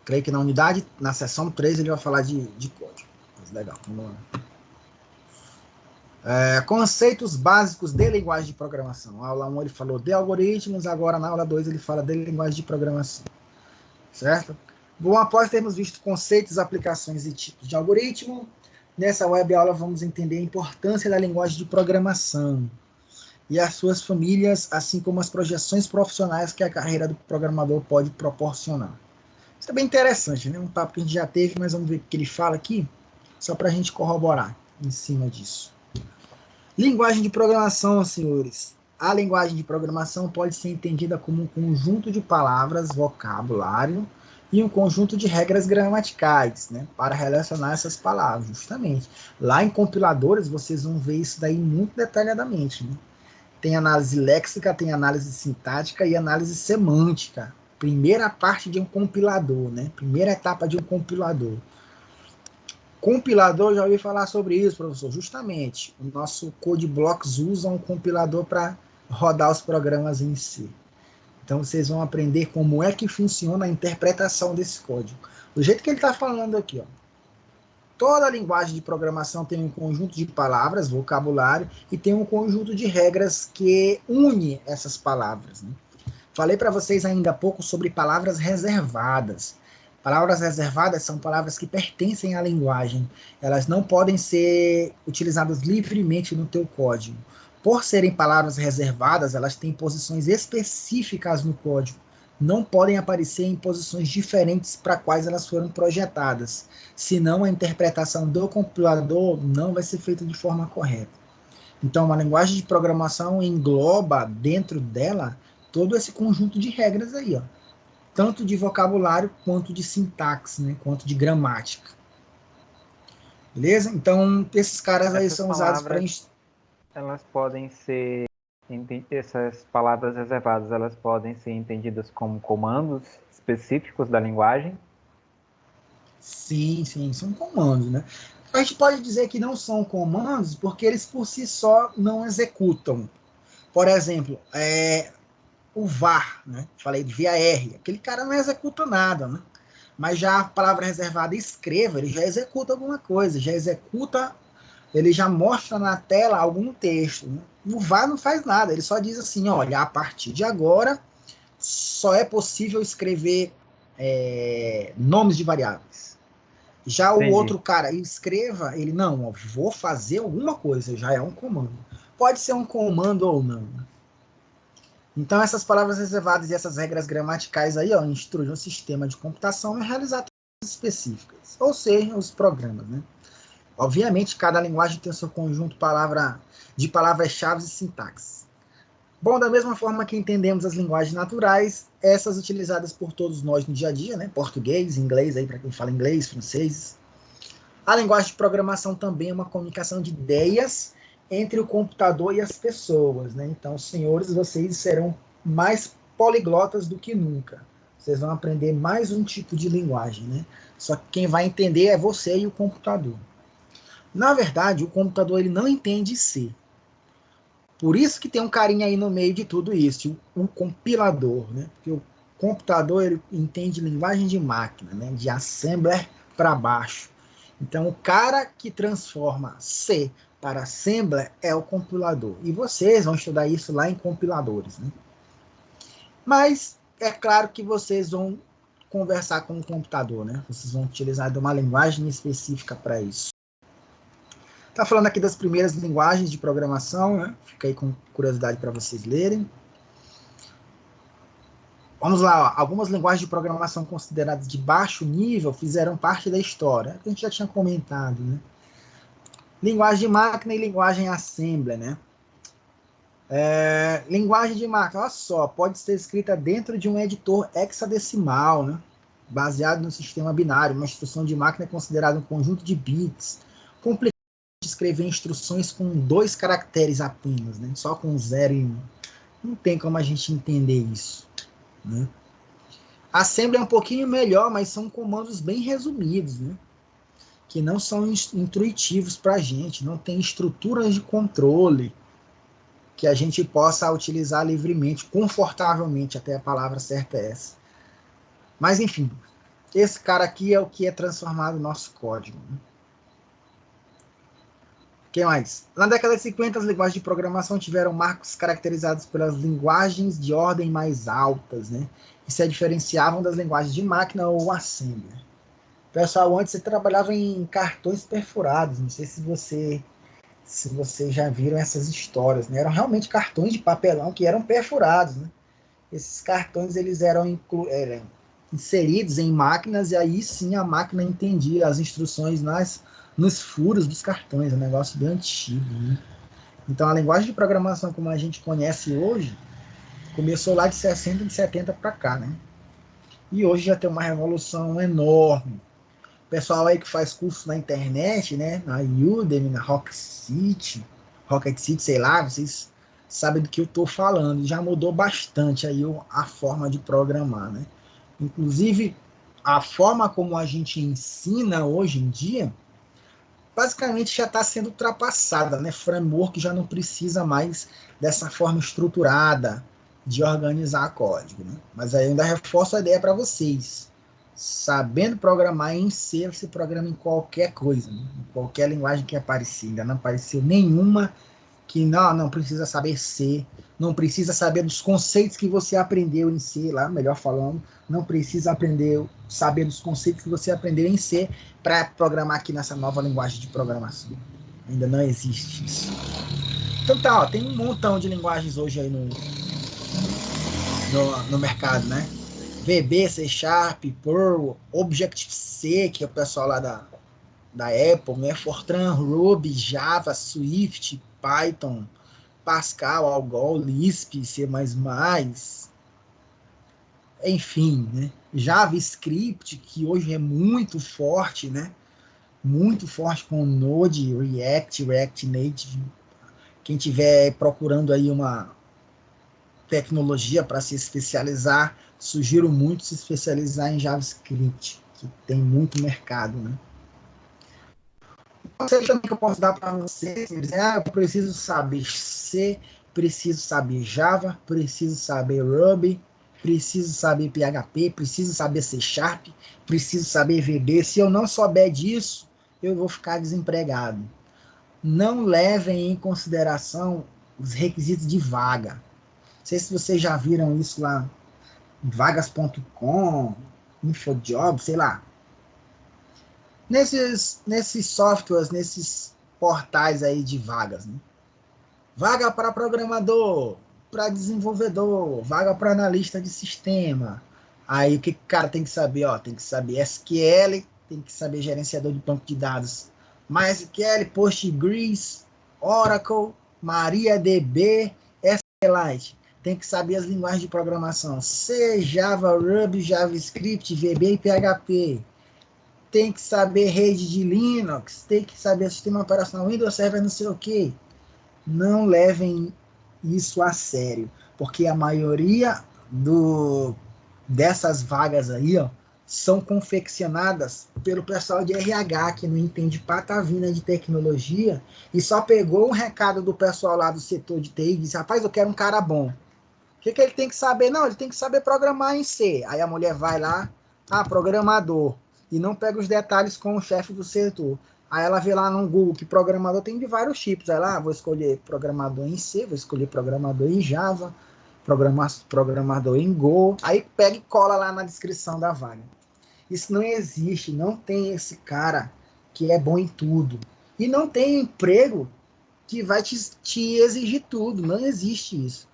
Creio que na unidade, na seção 3, ele vai falar de código. Mas legal, vamos lá. Conceitos básicos de linguagem de programação. Na aula 1 ele falou de algoritmos, agora na aula 2 ele fala de linguagem de programação. Certo? Bom, após termos visto conceitos, aplicações e tipos de algoritmo, nessa web aula vamos entender a importância da linguagem de programação e as suas famílias, assim como as projeções profissionais que a carreira do programador pode proporcionar. Isso é bem interessante, né? Um papo que a gente já teve, mas vamos ver o que ele fala aqui, só para a gente corroborar em cima disso. Linguagem de programação, senhores. A linguagem de programação pode ser entendida como um conjunto de palavras, vocabulário e um conjunto de regras gramaticais, né, para relacionar essas palavras, justamente. Lá em compiladores, vocês vão ver isso daí muito detalhadamente, né? Tem análise léxica, tem análise sintática e análise semântica. Primeira parte de um compilador, né? Primeira etapa de um compilador. Compilador, já ouvi falar sobre isso, professor. Justamente, o nosso CodeBlocks usa um compilador para rodar os programas em si. Então, vocês vão aprender como é que funciona a interpretação desse código. Do jeito que ele está falando aqui, ó. Toda linguagem de programação tem um conjunto de palavras, vocabulário, e tem um conjunto de regras que une essas palavras, né? Falei para vocês ainda há pouco sobre palavras reservadas. Palavras reservadas são palavras que pertencem à linguagem. Elas não podem ser utilizadas livremente no teu código. Por serem palavras reservadas, elas têm posições específicas no código. Não podem aparecer em posições diferentes para quais elas foram projetadas. Senão a interpretação do compilador não vai ser feita de forma correta. Então, uma linguagem de programação engloba dentro dela todo esse conjunto de regras aí, ó. Tanto de vocabulário quanto de sintaxe, né? Quanto de gramática. Beleza? Então, esses caras aí Essas são usados para... elas podem ser, essas palavras reservadas, elas podem ser entendidas como comandos específicos da linguagem? Sim, sim, são comandos, né? A gente pode dizer que não são comandos porque eles por si só não executam. Por exemplo, o var, né? Falei de var, aquele cara não executa nada, né? Mas já a palavra reservada escreva, ele já executa alguma coisa, já executa, ele já mostra na tela algum texto, né? O var não faz nada, ele só diz assim, olha, a partir de agora só é possível escrever nomes de variáveis. Já o outro cara escreva, ele não, ó, vou fazer alguma coisa, já é um comando. Pode ser um comando ou não. Então, essas palavras reservadas e essas regras gramaticais aí, ó, instruem o sistema de computação a realizar tarefas específicas, ou seja, os programas, né? Obviamente, cada linguagem tem o seu conjunto de palavras-chave e sintaxe. Bom, da mesma forma que entendemos as linguagens naturais, essas utilizadas por todos nós no dia a dia, né? Português, inglês, aí para quem fala inglês, francês. A linguagem de programação também é uma comunicação de ideias entre o computador e as pessoas, né? Então, senhores, vocês serão mais poliglotas do que nunca. Vocês vão aprender mais um tipo de linguagem, né? Só que quem vai entender é você e o computador. Na verdade, o computador ele não entende C. Por isso que tem um carinha aí no meio de tudo isso, o compilador, né? Porque o computador ele entende linguagem de máquina, né? De assembler para baixo. Então, o cara que transforma C para assembler é o compilador. E vocês vão estudar isso lá em compiladores, né? Mas é claro que vocês vão conversar com o computador, né? Vocês vão utilizar uma linguagem específica para isso. Tá falando aqui das primeiras linguagens de programação, né? Fica aí com curiosidade para vocês lerem. Vamos lá, ó. Algumas linguagens de programação consideradas de baixo nível fizeram parte da história, que a gente já tinha comentado, né? Linguagem de máquina e linguagem assembler, né? Linguagem de máquina, olha só, pode ser escrita dentro de um editor hexadecimal, né? Baseado no sistema binário. Uma instrução de máquina é considerada um conjunto de bits complicado de escrever instruções com 2 caracteres apenas, né? Só com 0 e 1. Não tem como a gente entender isso, né? Assembly é um pouquinho melhor, mas são comandos bem resumidos, né? que não são intuitivos para a gente, não tem estruturas de controle que a gente possa utilizar livremente, confortavelmente, até a palavra certa é essa. Mas, enfim, esse cara aqui é o que é transformado no nosso código. Né? O que mais? Na década de 50, as linguagens de programação tiveram marcos caracterizados pelas linguagens de ordem mais altas, né? Que se diferenciavam das linguagens de máquina ou assembler. Pessoal, antes você trabalhava em cartões perfurados, não sei se vocês já viram essas histórias, né? Eram realmente cartões de papelão que eram perfurados, né? Esses cartões eles eram inseridos em máquinas e aí sim a máquina entendia as instruções nos furos dos cartões, é um negócio bem antigo, né? Então a linguagem de programação como a gente conhece hoje começou lá de 60 e de 70 para cá, né? E hoje já tem uma revolução enorme. O pessoal aí que faz curso na internet, né? Na Udemy, na Rocket City, sei lá, vocês sabem do que eu estou falando. Já mudou bastante aí a forma de programar, né? Inclusive, a forma como a gente ensina hoje em dia, basicamente já está sendo ultrapassada, né? Framework já não precisa mais dessa forma estruturada de organizar código, né? Mas aí eu ainda reforço a ideia para vocês. Sabendo programar em C, você programa em qualquer coisa, né? Em qualquer linguagem que aparecer. Ainda não apareceu nenhuma que não precisa saber C, não precisa saber dos conceitos que você aprendeu em C, lá, melhor falando, não precisa saber dos conceitos que você aprendeu em C para programar aqui nessa nova linguagem de programação. Ainda não existe isso. Então tá, ó, tem um montão de linguagens hoje aí no mercado, né? VB, C Sharp, Perl, Objective-C, que é o pessoal lá da Apple, né? Fortran, Ruby, Java, Swift, Python, Pascal, Algol, Lisp, C++, enfim, né? JavaScript, que hoje é muito forte, né? Muito forte com Node, React Native. Quem tiver procurando aí uma tecnologia para se especializar, sugiro muito se especializar em JavaScript, que tem muito mercado, né? O conselho também que eu posso dar para vocês, eu preciso saber C, preciso saber Java, preciso saber Ruby, preciso saber PHP, preciso saber C Sharp, preciso saber VB. Se eu não souber disso, eu vou ficar desempregado. Não levem em consideração os requisitos de vaga. Não sei se vocês já viram isso lá em vagas.com, InfoJob, sei lá. Nesses softwares, nesses portais aí de vagas, né? Vaga para programador, para desenvolvedor, vaga para analista de sistema. Aí o que o cara tem que saber? Ó, tem que saber SQL, tem que saber gerenciador de banco de dados, MySQL, Postgres, Oracle, MariaDB, SQLite. Tem que saber as linguagens de programação C, Java, Ruby, JavaScript, VB e PHP. Tem que saber rede de Linux, tem que saber sistema operacional Windows Server, não sei o que. Não levem isso a sério, porque a maioria dessas vagas aí, ó, são confeccionadas pelo pessoal de RH, que não entende patavina de tecnologia, e só pegou um recado do pessoal lá do setor de TI e disse, rapaz, eu quero um cara bom. O que ele tem que saber? Não, ele tem que saber programar em C. Aí a mulher vai lá, programador, e não pega os detalhes com o chefe do setor. Aí ela vê lá no Google que programador tem de vários tipos. Aí lá, vou escolher programador em C, vou escolher programador em Java, programador em Go. Aí pega e cola lá na descrição da vaga. Isso não existe, não tem esse cara que é bom em tudo. E não tem emprego que vai te exigir tudo, não existe isso.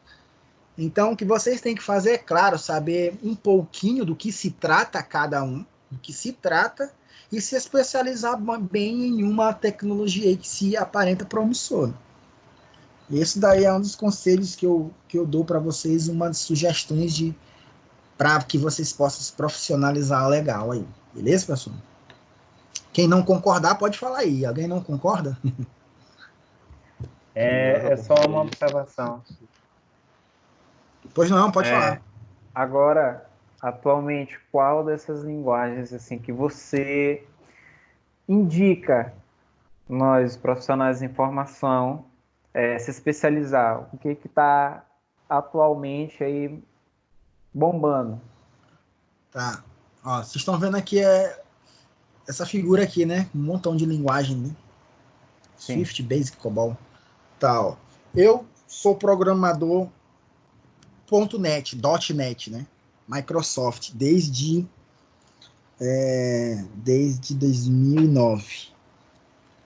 Então, o que vocês têm que fazer é, claro, saber um pouquinho do que se trata cada um, do que se trata, e se especializar bem em uma tecnologia que se aparenta promissora. Esse daí é um dos conselhos que eu dou para vocês, umas sugestões para que vocês possam se profissionalizar legal aí. Beleza, pessoal? Quem não concordar, pode falar aí. Alguém não concorda? É só uma observação. Pois não, pode falar. Agora, atualmente, qual dessas linguagens assim que você indica nós, profissionais de informação, se especializar? O que está atualmente aí bombando? Tá. Ó, vocês estão vendo aqui essa figura aqui, né? Um montão de linguagem, né? Sim. Swift, Basic, COBOL, tal. Eu sou programador .NET, .NET, né? Microsoft, desde 2009.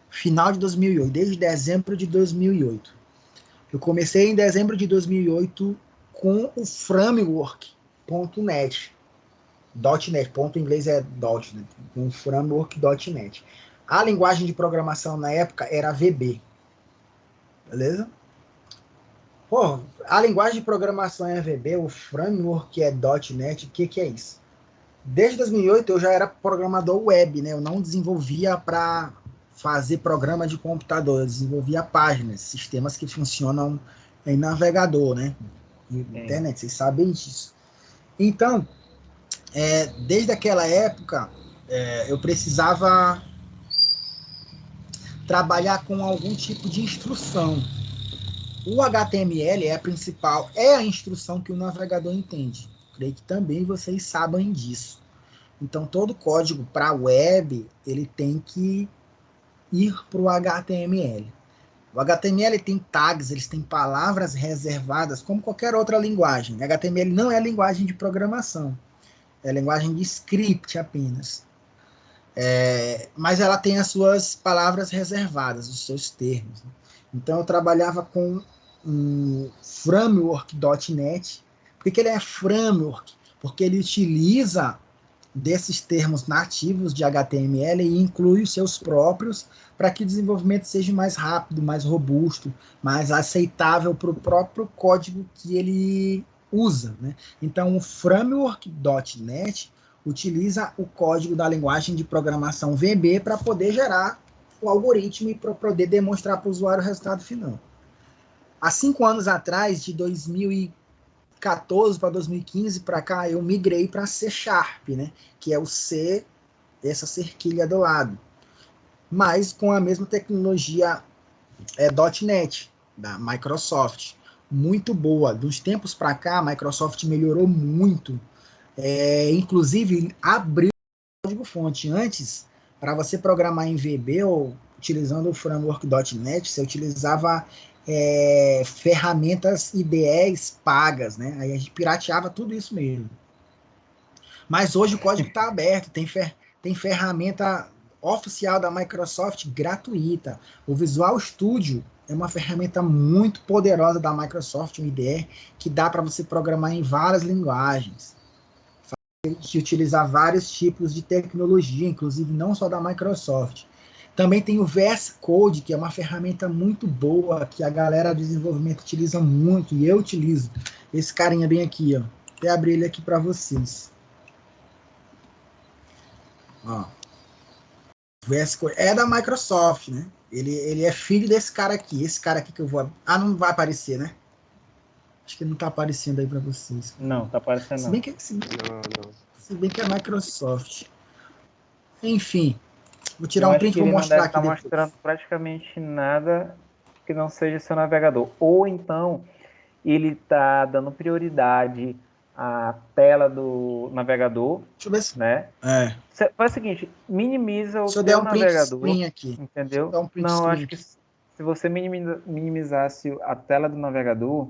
Final de 2008, desde dezembro de 2008. Eu comecei em dezembro de 2008 com o framework .NET. .NET, ponto em inglês é .NET, um framework .NET. A linguagem de programação na época era VB. Beleza? Pô, a linguagem de programação é VB, o framework é .NET, o que é isso? Desde 2008 eu já era programador web, né? Eu não desenvolvia para fazer programa de computador, eu desenvolvia páginas, sistemas que funcionam em navegador, né? Internet, vocês sabem disso. Então, desde aquela época, eu precisava trabalhar com algum tipo de instrução. O HTML é a instrução que o navegador entende. Creio que também vocês sabem disso. Então, todo código para web, ele tem que ir para o HTML. O HTML tem tags, eles têm palavras reservadas, como qualquer outra linguagem. HTML não é linguagem de programação, é linguagem de script apenas. Mas ela tem as suas palavras reservadas, os seus termos. Então, eu trabalhava com um framework.NET. Por que ele é framework? Porque ele utiliza desses termos nativos de HTML e inclui os seus próprios para que o desenvolvimento seja mais rápido, mais robusto, mais aceitável para o próprio código que ele usa, né? Então, o framework.NET utiliza o código da linguagem de programação VB para poder gerar o algoritmo e para poder demonstrar para o usuário o resultado final. Há 5 anos atrás, de 2014 para 2015 para cá, eu migrei para C#, né? Que é o C, essa cerquilha do lado. Mas com a mesma tecnologia .NET, da Microsoft. Muito boa. Dos tempos para cá, a Microsoft melhorou muito. Inclusive, abriu o código-fonte. Antes, para você programar em VB ou utilizando o framework.NET, você utilizava ferramentas IDEs pagas, né? Aí a gente pirateava tudo isso mesmo. Mas hoje o código está aberto, tem ferramenta oficial da Microsoft gratuita. O Visual Studio é uma ferramenta muito poderosa da Microsoft, um IDE, que dá para você programar em várias linguagens, de utilizar vários tipos de tecnologia, inclusive não só da Microsoft. Também tem o VS Code, que é uma ferramenta muito boa, que a galera de desenvolvimento utiliza muito, e eu utilizo. Esse carinha bem aqui, ó. Até abrir ele aqui para vocês. Ó. VS Code é da Microsoft, né? Ele é filho desse cara aqui. Esse cara aqui que eu vou... Ah, não vai aparecer, né? Acho que não tá aparecendo aí para vocês. Não, tá aparecendo Se não. bem que, se bem que é Microsoft. Enfim. Vou tirar Eu um acho print que e vou ele não mostrar deve aqui estar depois. mostrando praticamente nada que não seja seu navegador. Ou então, ele está dando prioridade à tela do navegador, Deixa eu ver se... né? Faz o seguinte, minimiza o Se eu der teu um print navegador, screen aqui. entendeu? Deixa eu dar um print Não, eu screen acho que aqui. se você minimizasse a tela do navegador,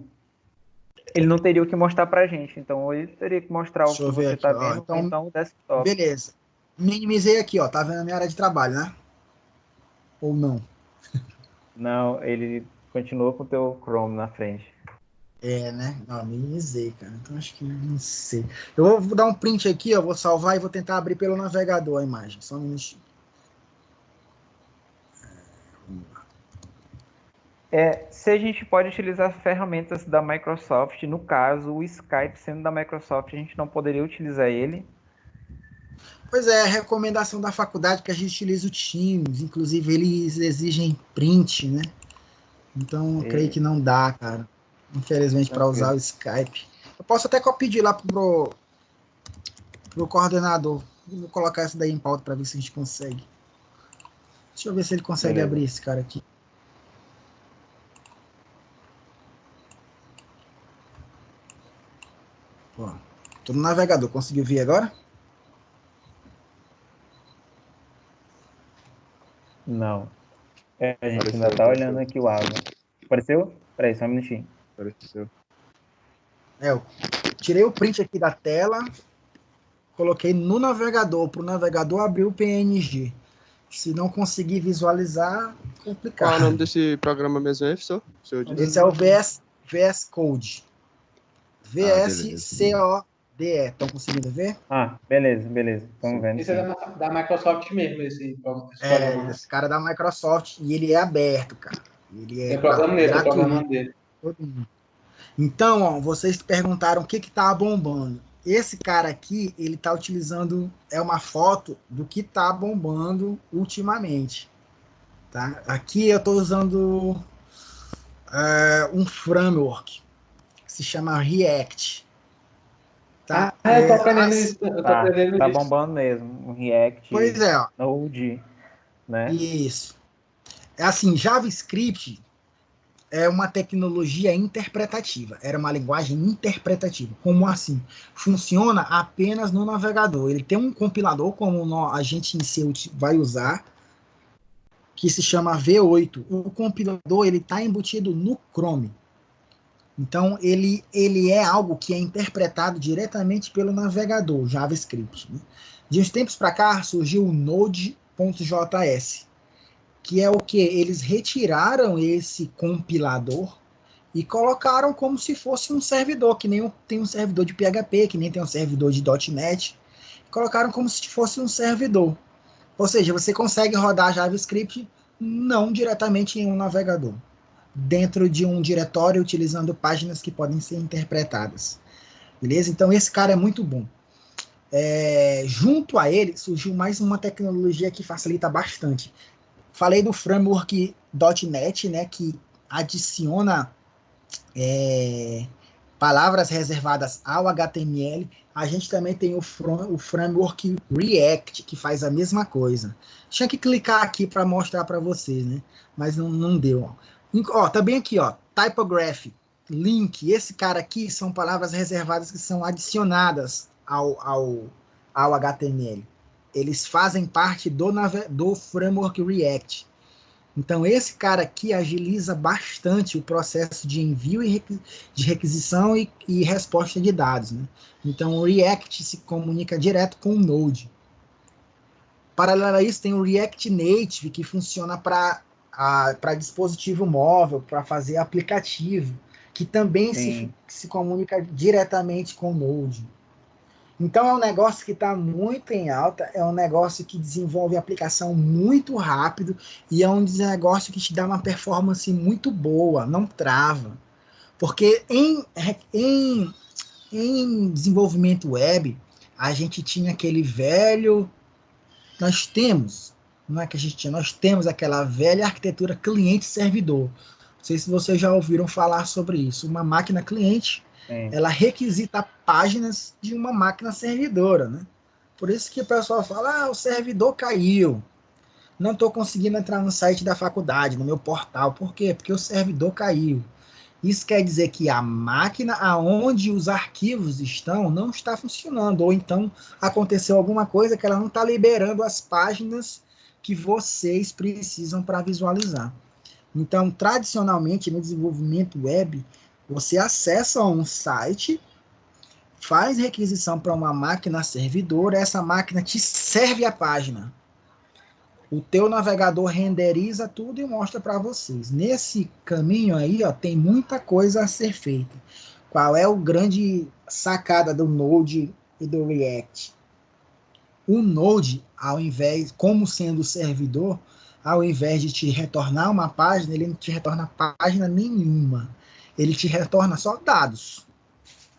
ele não teria o que mostrar pra gente. Então, ou ele teria que mostrar o Deixa que eu ver você aqui, está ó. vendo, ou então o desktop. Beleza. Minimizei aqui, ó. Tá vendo a minha área de trabalho, né? Ou não? Não, ele continua com o teu Chrome na frente. Né? Não, minimizei, cara. Então acho que não sei. Eu vou dar um print aqui, ó. Vou salvar e vou tentar abrir pelo navegador a imagem. Só um minutinho. Se a gente pode utilizar ferramentas da Microsoft, no caso, o Skype sendo da Microsoft, a gente não poderia utilizar ele. Pois é, a recomendação da faculdade que a gente utiliza o Teams. Inclusive, eles exigem print, né? Então, eu creio que não dá, cara. Infelizmente, para usar o Skype. Eu posso até pedir lá pro coordenador. Vou colocar isso daí em pauta para ver se a gente consegue. Deixa eu ver se ele consegue Beleza. abrir esse cara aqui. Ó, tô no navegador, conseguiu ver agora? Não. A gente Apareceu, ainda tá olhando apareceu. aqui o áudio. Apareceu? Peraí, só um minutinho. Apareceu. Eu tirei o print aqui da tela, coloquei no navegador, para o navegador abrir o PNG. Se não conseguir visualizar, Qual é o complicado. nome desse programa mesmo aí, professor? O senhor disse? Esse é o VS Code. beleza. VSCODE. Estão conseguindo ver? Beleza. Estamos vendo. Esse é Sim. da Microsoft mesmo, esse programa, né? Esse cara é da Microsoft e ele é aberto, cara. Ele é Tem programa nele, tem programa gratuito. dele. Todo mundo. Então, ó, vocês perguntaram o que tá bombando. Esse cara aqui, ele tá utilizando, é uma foto do que tá bombando ultimamente, tá? Aqui eu tô usando um framework que se chama React, tá? Eu tô aprendendo isso, eu tô aprendendo Tá isso. bombando mesmo. O React, Pois é, ó, Node, né? isso. É assim, JavaScript é uma tecnologia interpretativa, era uma linguagem interpretativa. Como assim? Funciona apenas no navegador. Ele tem um compilador, como a gente em C vai usar, que se chama V8. O compilador ele está embutido no Chrome. Então, ele é algo que é interpretado diretamente pelo navegador, JavaScript. Né? De uns tempos para cá, surgiu o Node.js, que é o que? Eles retiraram esse compilador e colocaram como se fosse um servidor, que nem tem um servidor de PHP, que nem tem um servidor de .NET. Colocaram como se fosse um servidor. Ou seja, você consegue rodar JavaScript não diretamente em um navegador, dentro de um diretório utilizando páginas que podem ser interpretadas. Beleza? Então esse cara é muito bom. Junto a ele surgiu mais uma tecnologia que facilita bastante. Falei do framework .NET, né, que adiciona palavras reservadas ao HTML. A gente também tem o framework React, que faz a mesma coisa. Tinha que clicar aqui para mostrar para vocês, né? Mas não deu. Ó, também aqui, ó, typography, link. Esse cara aqui são palavras reservadas que são adicionadas ao HTML. Eles fazem parte do framework React. Então, esse cara aqui agiliza bastante o processo de envio de requisição e resposta de dados. Né? Então, o React se comunica direto com o Node. Paralelo a isso, tem o React Native, que funciona para dispositivo móvel, para fazer aplicativo, que também se comunica diretamente com o Node. Então é um negócio que está muito em alta, é um negócio que desenvolve aplicação muito rápido e é um negócio que te dá uma performance muito boa, não trava. Porque em desenvolvimento web, a gente tinha aquele velho. Nós temos, não é que a gente tinha, nós temos aquela velha arquitetura cliente-servidor. Não sei se vocês já ouviram falar sobre isso. Uma máquina cliente, ela requisita páginas de uma máquina servidora, né? Por isso que o pessoal fala, o servidor caiu. Não estou conseguindo entrar no site da faculdade, no meu portal. Por quê? Porque o servidor caiu. Isso quer dizer que a máquina aonde os arquivos estão não está funcionando, ou então aconteceu alguma coisa que ela não está liberando as páginas que vocês precisam para visualizar. Então, tradicionalmente, no desenvolvimento web, você acessa um site, faz requisição para uma máquina servidora, essa máquina te serve a página. O teu navegador renderiza tudo e mostra para vocês. Nesse caminho aí, ó, tem muita coisa a ser feita. Qual é o grande sacada do Node e do React? O Node, ao invés, como sendo servidor, ao invés de te retornar uma página, ele não te retorna página nenhuma. Ele te retorna só dados.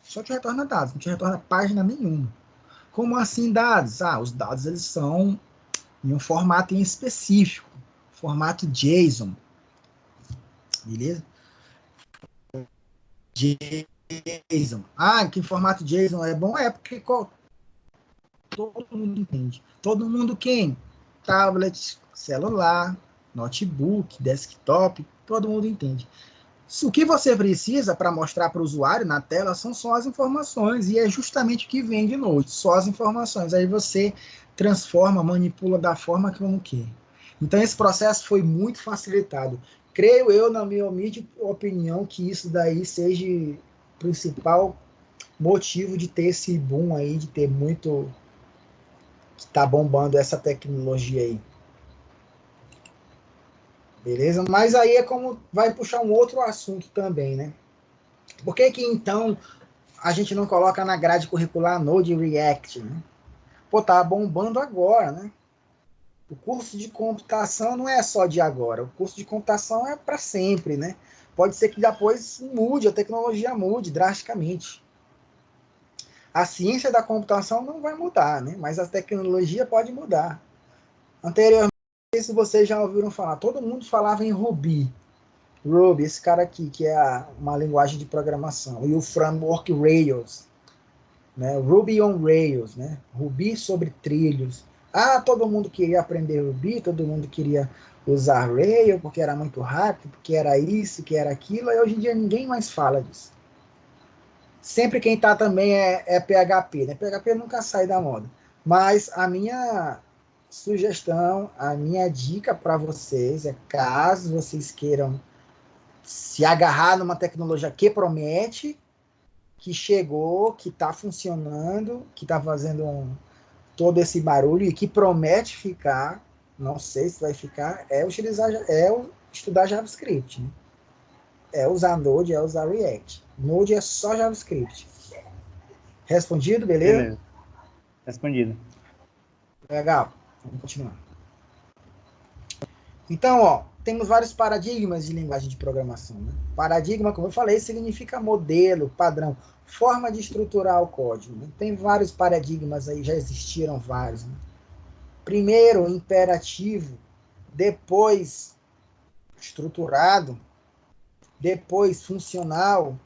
Só te retorna dados, não te retorna página nenhuma. Como assim dados? Os dados eles são em um formato em específico, formato JSON, beleza? JSON. Que formato JSON é bom? É porque todo mundo entende. Todo mundo quem? Tablet, celular, notebook, desktop, todo mundo entende. O que você precisa para mostrar para o usuário na tela são só as informações, e é justamente o que vem de noite, só as informações. Aí você transforma, manipula da forma que você quer. Então esse processo foi muito facilitado. Creio eu, na minha humilde opinião, que isso daí seja o principal motivo de ter esse boom aí, de ter muito, que tá bombando essa tecnologia aí. Beleza? Mas aí é como vai puxar um outro assunto também, né? Por que que então a gente não coloca na grade curricular Node e React, né? Pô, tá bombando agora, né? O curso de computação não é só de agora, o curso de computação é para sempre, né? Pode ser que depois mude, a tecnologia mude drasticamente. A ciência da computação não vai mudar, né? Mas a tecnologia pode mudar. Anteriormente, se vocês já ouviram falar, todo mundo falava em Ruby. Ruby, esse cara aqui, que é uma linguagem de programação. E o framework Rails, né? Ruby on Rails, né? Ruby sobre trilhos. Ah, todo mundo queria aprender Ruby, todo mundo queria usar Rails, porque era muito rápido, porque era isso, que era aquilo, e hoje em dia ninguém mais fala disso. Sempre quem está também é PHP, né? PHP nunca sai da moda. Mas a minha sugestão, a minha dica para vocês é, caso vocês queiram se agarrar numa tecnologia que promete, que chegou, que está funcionando, que está fazendo todo esse barulho e que promete ficar, não sei se vai ficar, estudar JavaScript, né? É usar Node, é usar React. Node é só JavaScript. Respondido, beleza? Beleza. Respondido. Legal. Vamos continuar. Então, ó, temos vários paradigmas de linguagem de programação, né? Paradigma, como eu falei, significa modelo, padrão, forma de estruturar o código, né? Tem vários paradigmas aí, já existiram vários, né? Primeiro, imperativo, depois estruturado, depois funcional,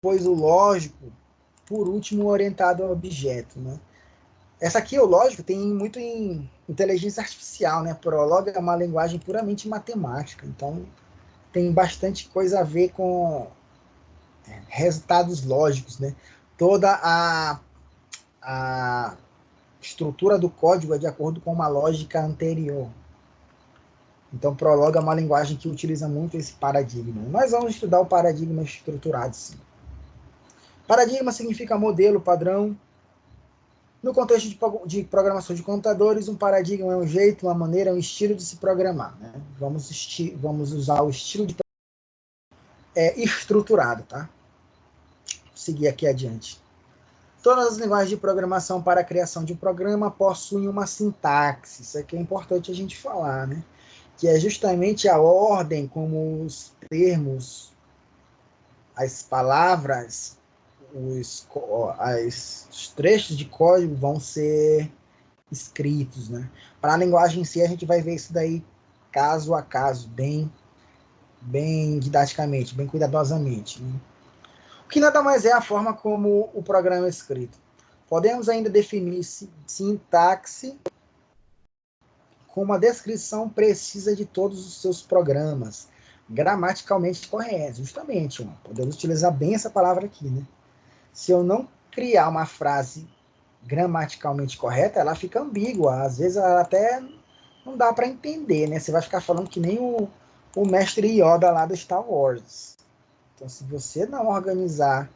depois o lógico, por último, orientado ao objeto, né? Essa aqui, o lógico, tem muito em inteligência artificial, né? Prolog é uma linguagem puramente matemática, então tem bastante coisa a ver com resultados lógicos, né? Toda a estrutura do código é de acordo com uma lógica anterior. Então, Prolog é uma linguagem que utiliza muito esse paradigma. Nós vamos estudar o paradigma estruturado, sim. Paradigma significa modelo, padrão. No contexto de programação de computadores, um paradigma é um jeito, uma maneira, um estilo de se programar, né? Vamos usar o estilo de estruturado, tá? Vou seguir aqui adiante. Todas as linguagens de programação para a criação de um programa possuem uma sintaxe. Isso aqui é importante a gente falar, né? Que é justamente a ordem como os termos, as palavras, os trechos de código vão ser escritos, né? Para a linguagem em si, a gente vai ver isso daí caso a caso, bem didaticamente, bem cuidadosamente, né? O que nada mais é a forma como o programa é escrito. Podemos ainda definir sintaxe como a descrição precisa de todos os seus programas, gramaticalmente corretos, justamente. Podemos utilizar bem essa palavra aqui, né? Se eu não criar uma frase gramaticalmente correta, ela fica ambígua. Às vezes ela até não dá para entender, né? Você vai ficar falando que nem o mestre Yoda lá do Star Wars. Então, se você não organizar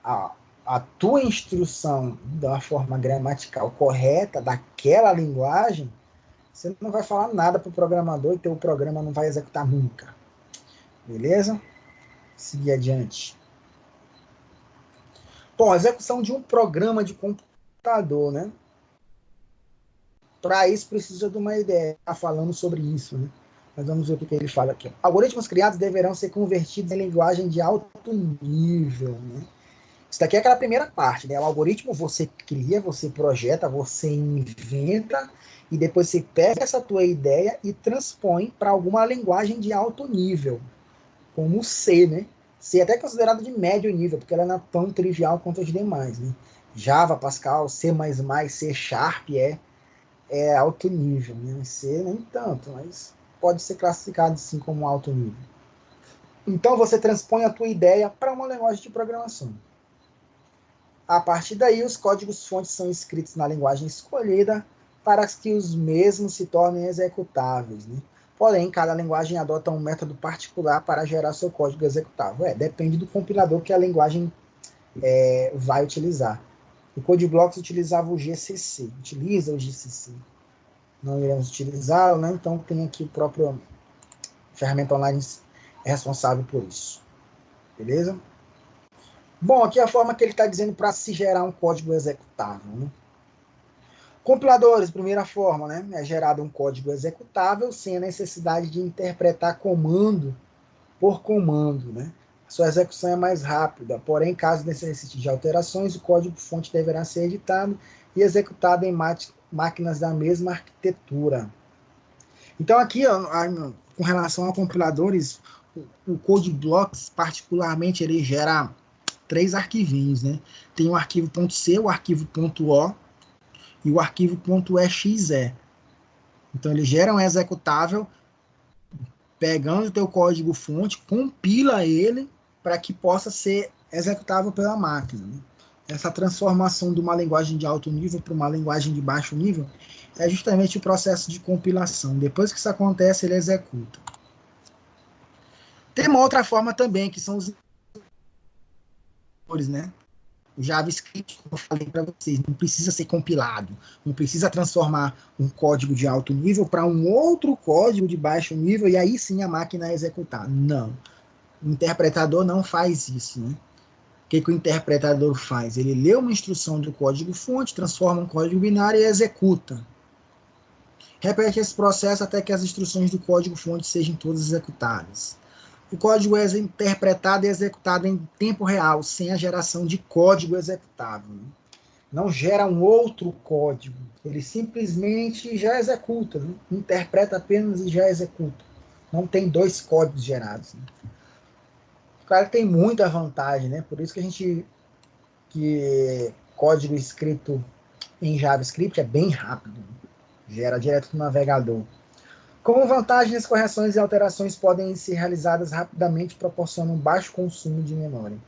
a tua instrução da forma gramatical correta daquela linguagem, você não vai falar nada para o programador e teu programa não vai executar nunca. Beleza? Seguir adiante. Bom, a execução de um programa de computador, né? Para isso precisa de uma ideia. Está falando sobre isso, né? Mas vamos ver o que ele fala aqui. Algoritmos criados deverão ser convertidos em linguagem de alto nível, né? Isso daqui é aquela primeira parte, né? O algoritmo você cria, você projeta, você inventa e depois você pega essa tua ideia e transpõe para alguma linguagem de alto nível, como o C, né? C é até considerado de médio nível, porque ela não é tão trivial quanto as demais, né? Java, Pascal, C++, C Sharp é alto nível, né? C nem tanto, mas pode ser classificado sim como alto nível. Então você transpõe a tua ideia para uma linguagem de programação. A partir daí, os códigos-fontes são escritos na linguagem escolhida para que os mesmos se tornem executáveis, né? Porém, cada linguagem adota um método particular para gerar seu código executável. Depende do compilador que a linguagem vai utilizar. O CodeBlocks utilizava o GCC, utiliza o GCC. Não iremos utilizá-lo, né? Então tem aqui o próprio ferramenta online responsável por isso. Beleza? Bom, aqui é a forma que ele está dizendo para se gerar um código executável, né? Compiladores, primeira forma, né? É gerado um código executável sem a necessidade de interpretar comando por comando, né? Sua execução é mais rápida, porém, caso necessite de alterações, o código-fonte deverá ser editado e executado em máquinas da mesma arquitetura. Então, aqui, com relação a compiladores, o CodeBlocks, particularmente, ele gera 3 arquivinhos, né? Tem o arquivo .c, o arquivo .o e o arquivo .exe. Então, ele gera um executável pegando o teu código-fonte, compila ele para que possa ser executável pela máquina, né? Essa transformação de uma linguagem de alto nível para uma linguagem de baixo nível é justamente o processo de compilação. Depois que isso acontece, ele executa. Tem uma outra forma também, que são os né? O JavaScript, como eu falei para vocês, não precisa ser compilado, não precisa transformar um código de alto nível para um outro código de baixo nível e aí sim a máquina executar. Não. O interpretador não faz isso, né? O que o interpretador faz? Ele lê uma instrução do código-fonte, transforma um código binário e executa. Repete esse processo até que as instruções do código-fonte sejam todas executadas. O código é interpretado e executado em tempo real, sem a geração de código executável. Não gera um outro código. Ele simplesmente já executa, né? Interpreta apenas e já executa. Não tem 2 códigos gerados. Né? Claro que tem muita vantagem, né? Por isso que código escrito em JavaScript é bem rápido. Gera direto do navegador. Como vantagem, as correções e alterações podem ser realizadas rapidamente, proporcionam um baixo consumo de memória.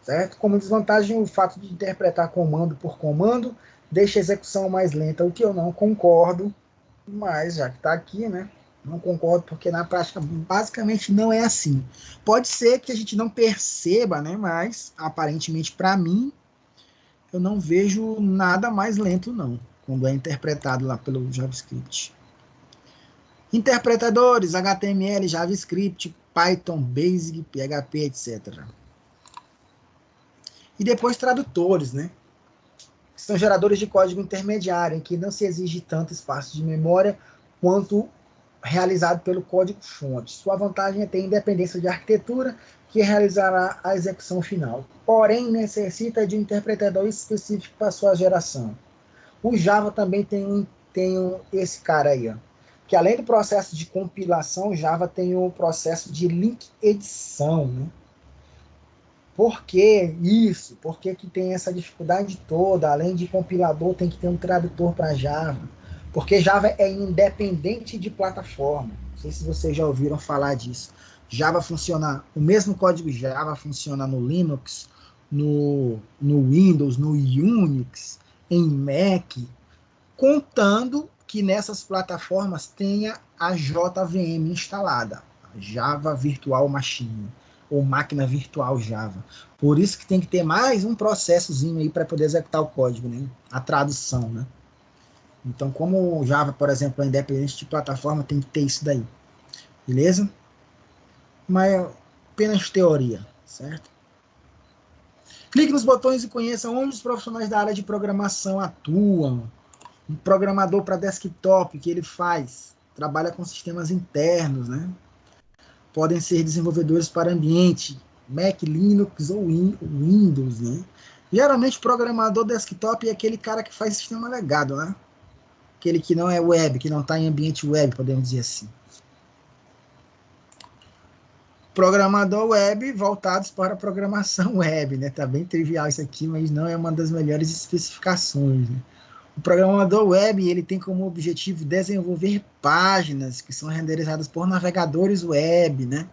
Certo? Como desvantagem, o fato de interpretar comando por comando deixa a execução mais lenta, o que eu não concordo, mas já que está aqui, né? Não concordo, porque na prática basicamente não é assim. Pode ser que a gente não perceba, né? Mas aparentemente para mim eu não vejo nada mais lento não, quando é interpretado lá pelo JavaScript. Interpretadores, HTML, JavaScript, Python, Basic, PHP, etc. E depois tradutores, né? Que são geradores de código intermediário, em que não se exige tanto espaço de memória quanto realizado pelo código-fonte. Sua vantagem é ter independência de arquitetura, que realizará a execução final. Porém, necessita de um interpretador específico para sua geração. O Java também tem esse cara aí, ó, que além do processo de compilação, o Java tem o processo de link edição, né? Por que isso? Por que tem essa dificuldade toda? Além de compilador, tem que ter um tradutor para Java. Porque Java é independente de plataforma. Não sei se vocês já ouviram falar disso. Java funciona, o mesmo código Java funciona no Linux, no Windows, no Unix, em Mac, contando que nessas plataformas tenha a JVM instalada, Java Virtual Machine, ou máquina virtual Java. Por isso que tem que ter mais um processozinho aí para poder executar o código, né? A tradução, né? Então, como o Java, por exemplo, é independente de plataforma, tem que ter isso daí. Beleza? Mas é apenas teoria, certo? Clique nos botões e conheça onde os profissionais da área de programação atuam. Um programador para desktop, que ele faz? Trabalha com sistemas internos, né? Podem ser desenvolvedores para ambiente, Mac, Linux ou Windows, né? Geralmente, o programador desktop é aquele cara que faz sistema legado, né? Aquele que não é web, que não está em ambiente web, podemos dizer assim. Programador web voltados para programação web, né? Tá bem trivial isso aqui, mas não é uma das melhores especificações, né? O programador web ele tem como objetivo desenvolver páginas que são renderizadas por navegadores web, né?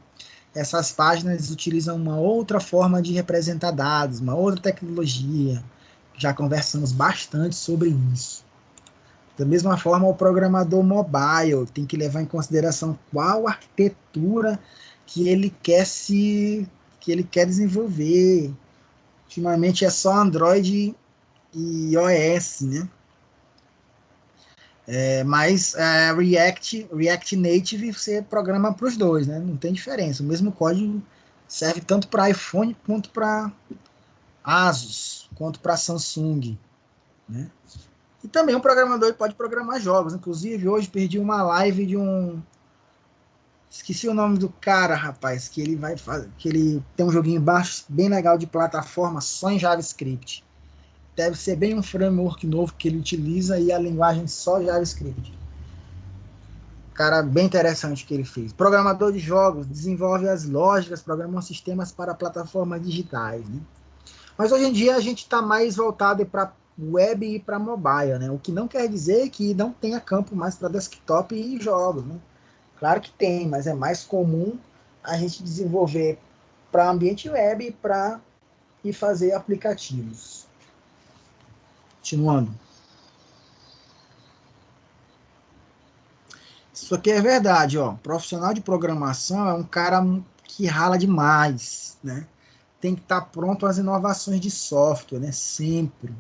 Essas páginas utilizam uma outra forma de representar dados, uma outra tecnologia. Já conversamos bastante sobre isso. Da mesma forma, o programador mobile tem que levar em consideração qual arquitetura que ele quer desenvolver. Ultimamente é só Android e iOS, né? Mas React Native você programa para os dois, né? Não tem diferença. O mesmo código serve tanto para iPhone quanto para Asus, quanto para Samsung, né? E também o programador pode programar jogos. Inclusive, hoje perdi uma live de um... Esqueci o nome do cara, rapaz, que ele vai fazer, que ele tem um joguinho baixo, bem legal de plataforma, só em JavaScript. Deve ser bem um framework novo que ele utiliza e a linguagem só JavaScript. Cara, bem interessante o que ele fez. Programador de jogos, desenvolve as lógicas, programa sistemas para plataformas digitais, né? Mas hoje em dia a gente está mais voltado para web e para mobile, né? O que não quer dizer que não tenha campo mais para desktop e jogos, né? Claro que tem, mas é mais comum a gente desenvolver para ambiente web e fazer aplicativos. Continuando. Isso aqui é verdade, ó. Profissional de programação é um cara que rala demais, né? Tem que estar pronto às inovações de software, né? Sempre.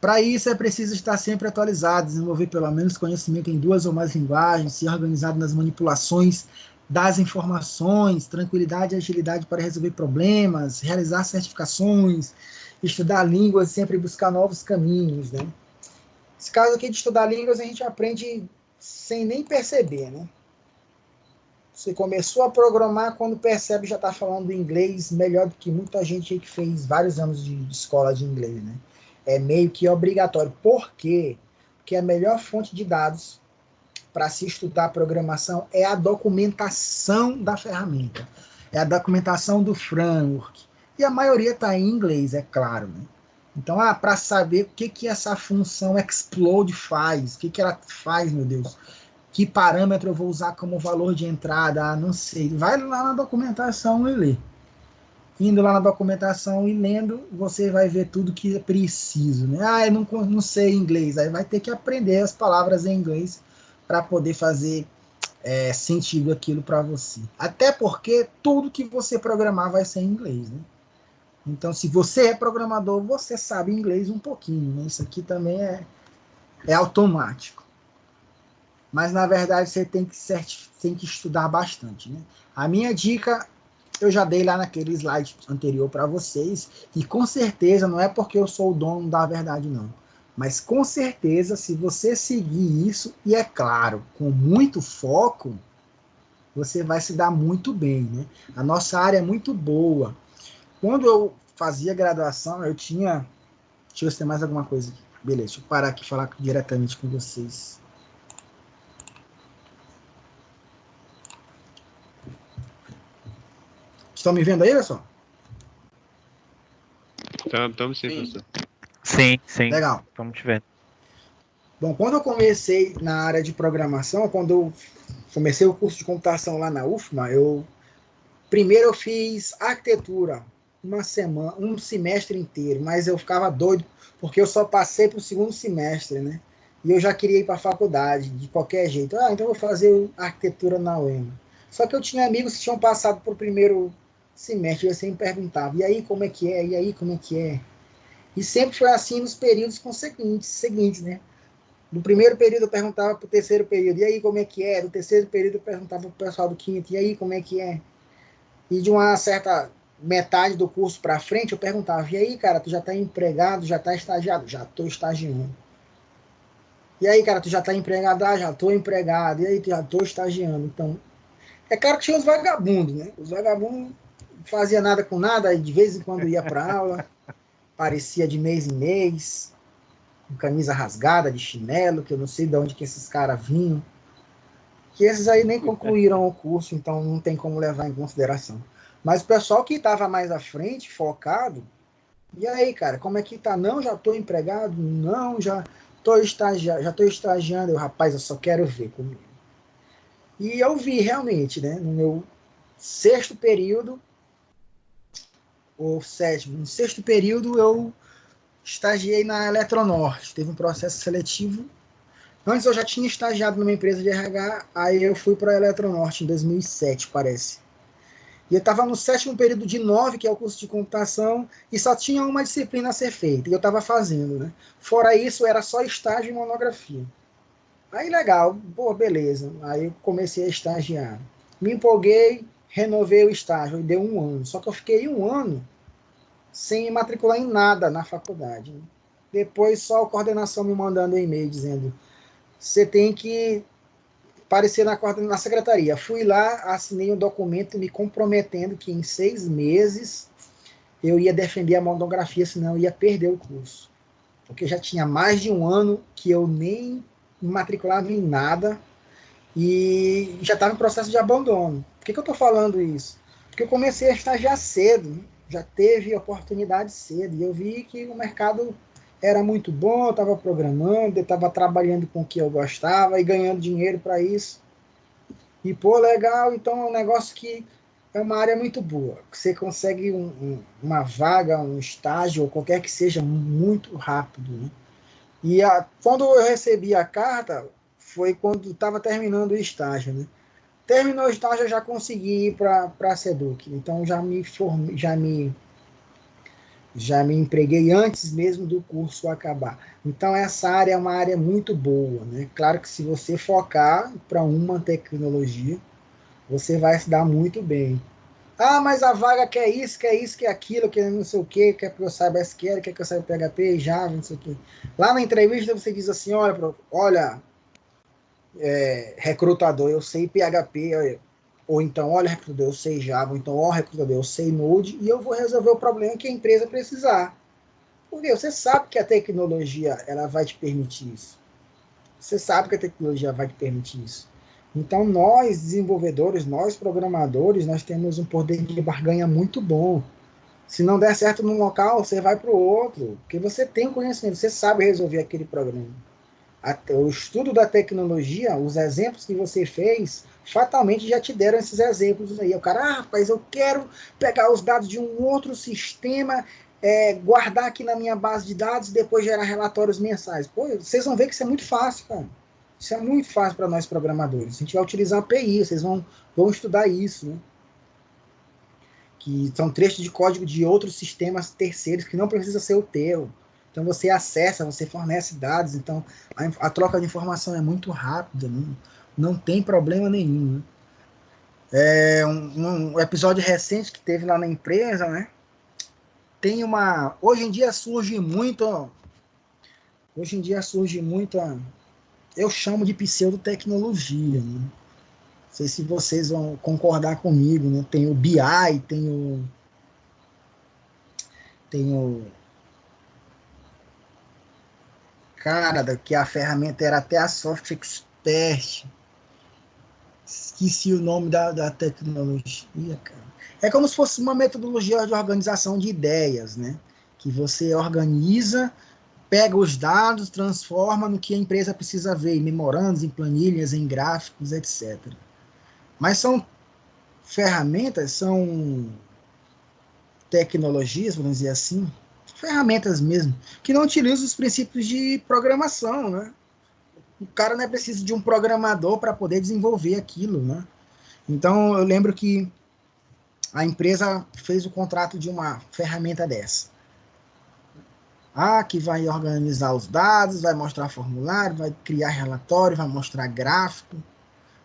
Para isso é preciso estar sempre atualizado, desenvolver pelo menos conhecimento em 2 ou mais linguagens, ser organizado nas manipulações das informações, tranquilidade e agilidade para resolver problemas, realizar certificações, estudar línguas e sempre buscar novos caminhos, né? Esse caso aqui de estudar línguas a gente aprende sem nem perceber, né? Você começou a programar, quando percebe já está falando inglês melhor do que muita gente aí que fez vários anos de escola de inglês, né? É meio que obrigatório. Por quê? Porque a melhor fonte de dados para se estudar programação é a documentação da ferramenta. É a documentação do framework. E a maioria está em inglês, é claro, né? Então, para saber o que essa função explode faz, o que ela faz, meu Deus, que parâmetro eu vou usar como valor de entrada, não sei. Vai lá na documentação e lê. Indo lá na documentação e lendo, você vai ver tudo que é preciso, né? Eu não sei inglês, aí vai ter que aprender as palavras em inglês para poder fazer sentido aquilo para você. Até porque tudo que você programar vai ser em inglês, né? Então, se você é programador, você sabe inglês um pouquinho, né? Isso aqui também é automático. Mas, na verdade, você tem que estudar bastante, né? A minha dica, eu já dei lá naquele slide anterior para vocês, e com certeza, não é porque eu sou o dono da verdade, não. Mas, com certeza, se você seguir isso, e é claro, com muito foco, você vai se dar muito bem, né? A nossa área é muito boa. Quando eu fazia graduação, eu tinha... Deixa eu ver se tem mais alguma coisa aqui. Beleza, deixa eu parar aqui e falar diretamente com vocês. Estão me vendo aí, pessoal? Estamos sim, professor. Sim. Legal. Estamos te vendo. Bom, quando eu comecei na área de programação, quando eu comecei o curso de computação lá na UFMA, primeiro eu fiz arquitetura, um semestre inteiro, mas eu ficava doido, porque eu só passei para o segundo semestre, né? E eu já queria ir para a faculdade, de qualquer jeito. Então eu vou fazer arquitetura na UEMA. Só que eu tinha amigos que tinham passado por primeiro semestre, e eu sempre perguntava, e aí como é que é? E aí como é que é? E sempre foi assim nos períodos seguintes, né? No primeiro período eu perguntava para o terceiro período, e aí como é que é? No terceiro período eu perguntava para o pessoal do quinto, e aí como é que é? E de uma certa metade do curso para frente eu perguntava, e aí cara, tu já está empregado, já está estagiado? Já estou estagiando. E aí cara, tu já está empregado? Ah, já estou empregado. E aí, já estou estagiando. Então, é claro que tinha os vagabundos, né? Os vagabundos não faziam nada com nada, e de vez em quando ia para aula, parecia de mês em mês, com camisa rasgada, de chinelo, que eu não sei de onde que esses caras vinham, que esses aí nem concluíram o curso, então não tem como levar em consideração. Mas o pessoal que estava mais à frente, focado, E aí, cara, como é que tá? Não, já tô empregado? Não, já tô estagiando. Eu, rapaz, eu só quero ver comigo. E eu vi realmente, né? No meu sexto período, ou sétimo, no sexto período eu estagiei na Eletronorte. Teve um processo seletivo. Antes eu já tinha estagiado numa empresa de RH, aí eu fui para a Eletronorte em 2007, parece. E eu estava no sétimo período de 9, que é o curso de computação, e só tinha uma disciplina a ser feita, e eu estava fazendo, né? Fora isso, era só estágio e monografia. Aí legal, pô, beleza. Aí eu comecei a estagiar. Me empolguei, renovei o estágio, e deu um ano. Só que eu fiquei um ano sem me matricular em nada na faculdade, né? Depois só a coordenação me mandando um e-mail dizendo: você tem que aparecer na secretaria. Fui lá, assinei um documento me comprometendo que em 6 meses eu ia defender a monografia, senão eu ia perder o curso. Porque já tinha mais de um ano que eu nem me matriculava em nada e já estava em processo de abandono. Por que eu estou falando isso? Porque eu comecei a estagiar cedo, né? Já teve oportunidade cedo, e eu vi que o mercado era muito bom, eu estava programando, eu estava trabalhando com o que eu gostava e ganhando dinheiro para isso. E, pô, legal, então é um negócio que é uma área muito boa. Você consegue uma vaga, um estágio, ou qualquer que seja, muito rápido, né? E quando eu recebi a carta, foi quando estava terminando o estágio, né? Terminou o estágio, eu já consegui ir para a Seduc. Então já me formei, já me empreguei antes mesmo do curso acabar. Então essa área é uma área muito boa, né? Claro que se você focar para uma tecnologia, você vai se dar muito bem. Ah, mas a vaga quer isso, quer isso, quer aquilo, quer não sei o quê, quer que eu saiba SQL, quer que eu saiba PHP, Java, não sei o quê. Lá na entrevista você diz assim, olha, recrutador, eu sei PHP, ou então, olha, recrutador, eu sei Java, ou então, ó, recrutador, eu sei Node, e eu vou resolver o problema que a empresa precisar. Porque você sabe que a tecnologia, ela vai te permitir isso. Você sabe que a tecnologia vai te permitir isso. Então, nós, desenvolvedores, nós, programadores, nós temos um poder de barganha muito bom. Se não der certo num local, você vai para o outro, porque você tem conhecimento, você sabe resolver aquele problema. O estudo da tecnologia, os exemplos que você fez, fatalmente já te deram esses exemplos aí. O cara, rapaz, eu quero pegar os dados de um outro sistema, guardar aqui na minha base de dados e depois gerar relatórios mensais. Pô, vocês vão ver que isso é muito fácil, cara. Isso é muito fácil para nós programadores. A gente vai utilizar a API, vocês vão estudar isso, né? Que são trechos de código de outros sistemas terceiros que não precisa ser o teu. Então você acessa, você fornece dados, então a troca de informação é muito rápida, não tem problema nenhum. Né? Um episódio recente que teve lá na empresa, né? Tem hoje em dia surge muito, eu chamo de pseudotecnologia, né? Não sei se vocês vão concordar comigo, né? Tem o BI, tem o cara, que a ferramenta era até a Soft Expert. Esqueci o nome da tecnologia, cara. É como se fosse uma metodologia de organização de ideias, né? Que você organiza, pega os dados, transforma no que a empresa precisa ver, em memorandos, em planilhas, em gráficos, etc. Mas são ferramentas, são tecnologias, vamos dizer assim, ferramentas mesmo, que não utilizam os princípios de programação, né? O cara não é preciso de um programador para poder desenvolver aquilo, né? Então, eu lembro que a empresa fez o contrato de uma ferramenta dessa. Que vai organizar os dados, vai mostrar formulário, vai criar relatório, vai mostrar gráfico.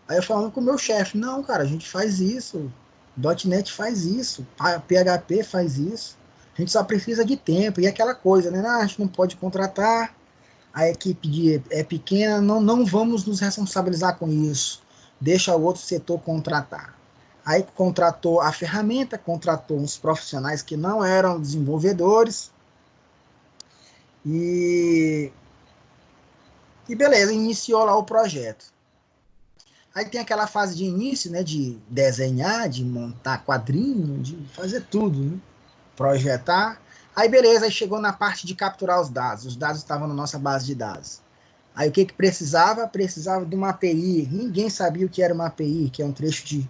Aí eu falando com o meu chefe, não, cara, a gente faz isso, .NET faz isso, PHP faz isso, a gente só precisa de tempo, e aquela coisa, né? A gente não pode contratar, a equipe é pequena, não vamos nos responsabilizar com isso, deixa o outro setor contratar. Aí contratou a ferramenta, contratou uns profissionais que não eram desenvolvedores, e beleza, iniciou lá o projeto. Aí tem aquela fase de início, né, de desenhar, de montar quadrinho, de fazer tudo, né? Projetar. Aí beleza, aí chegou na parte de capturar os dados estavam na nossa base de dados. Aí o que que precisava? Precisava de uma API. Ninguém sabia o que era uma API, que é um trecho de,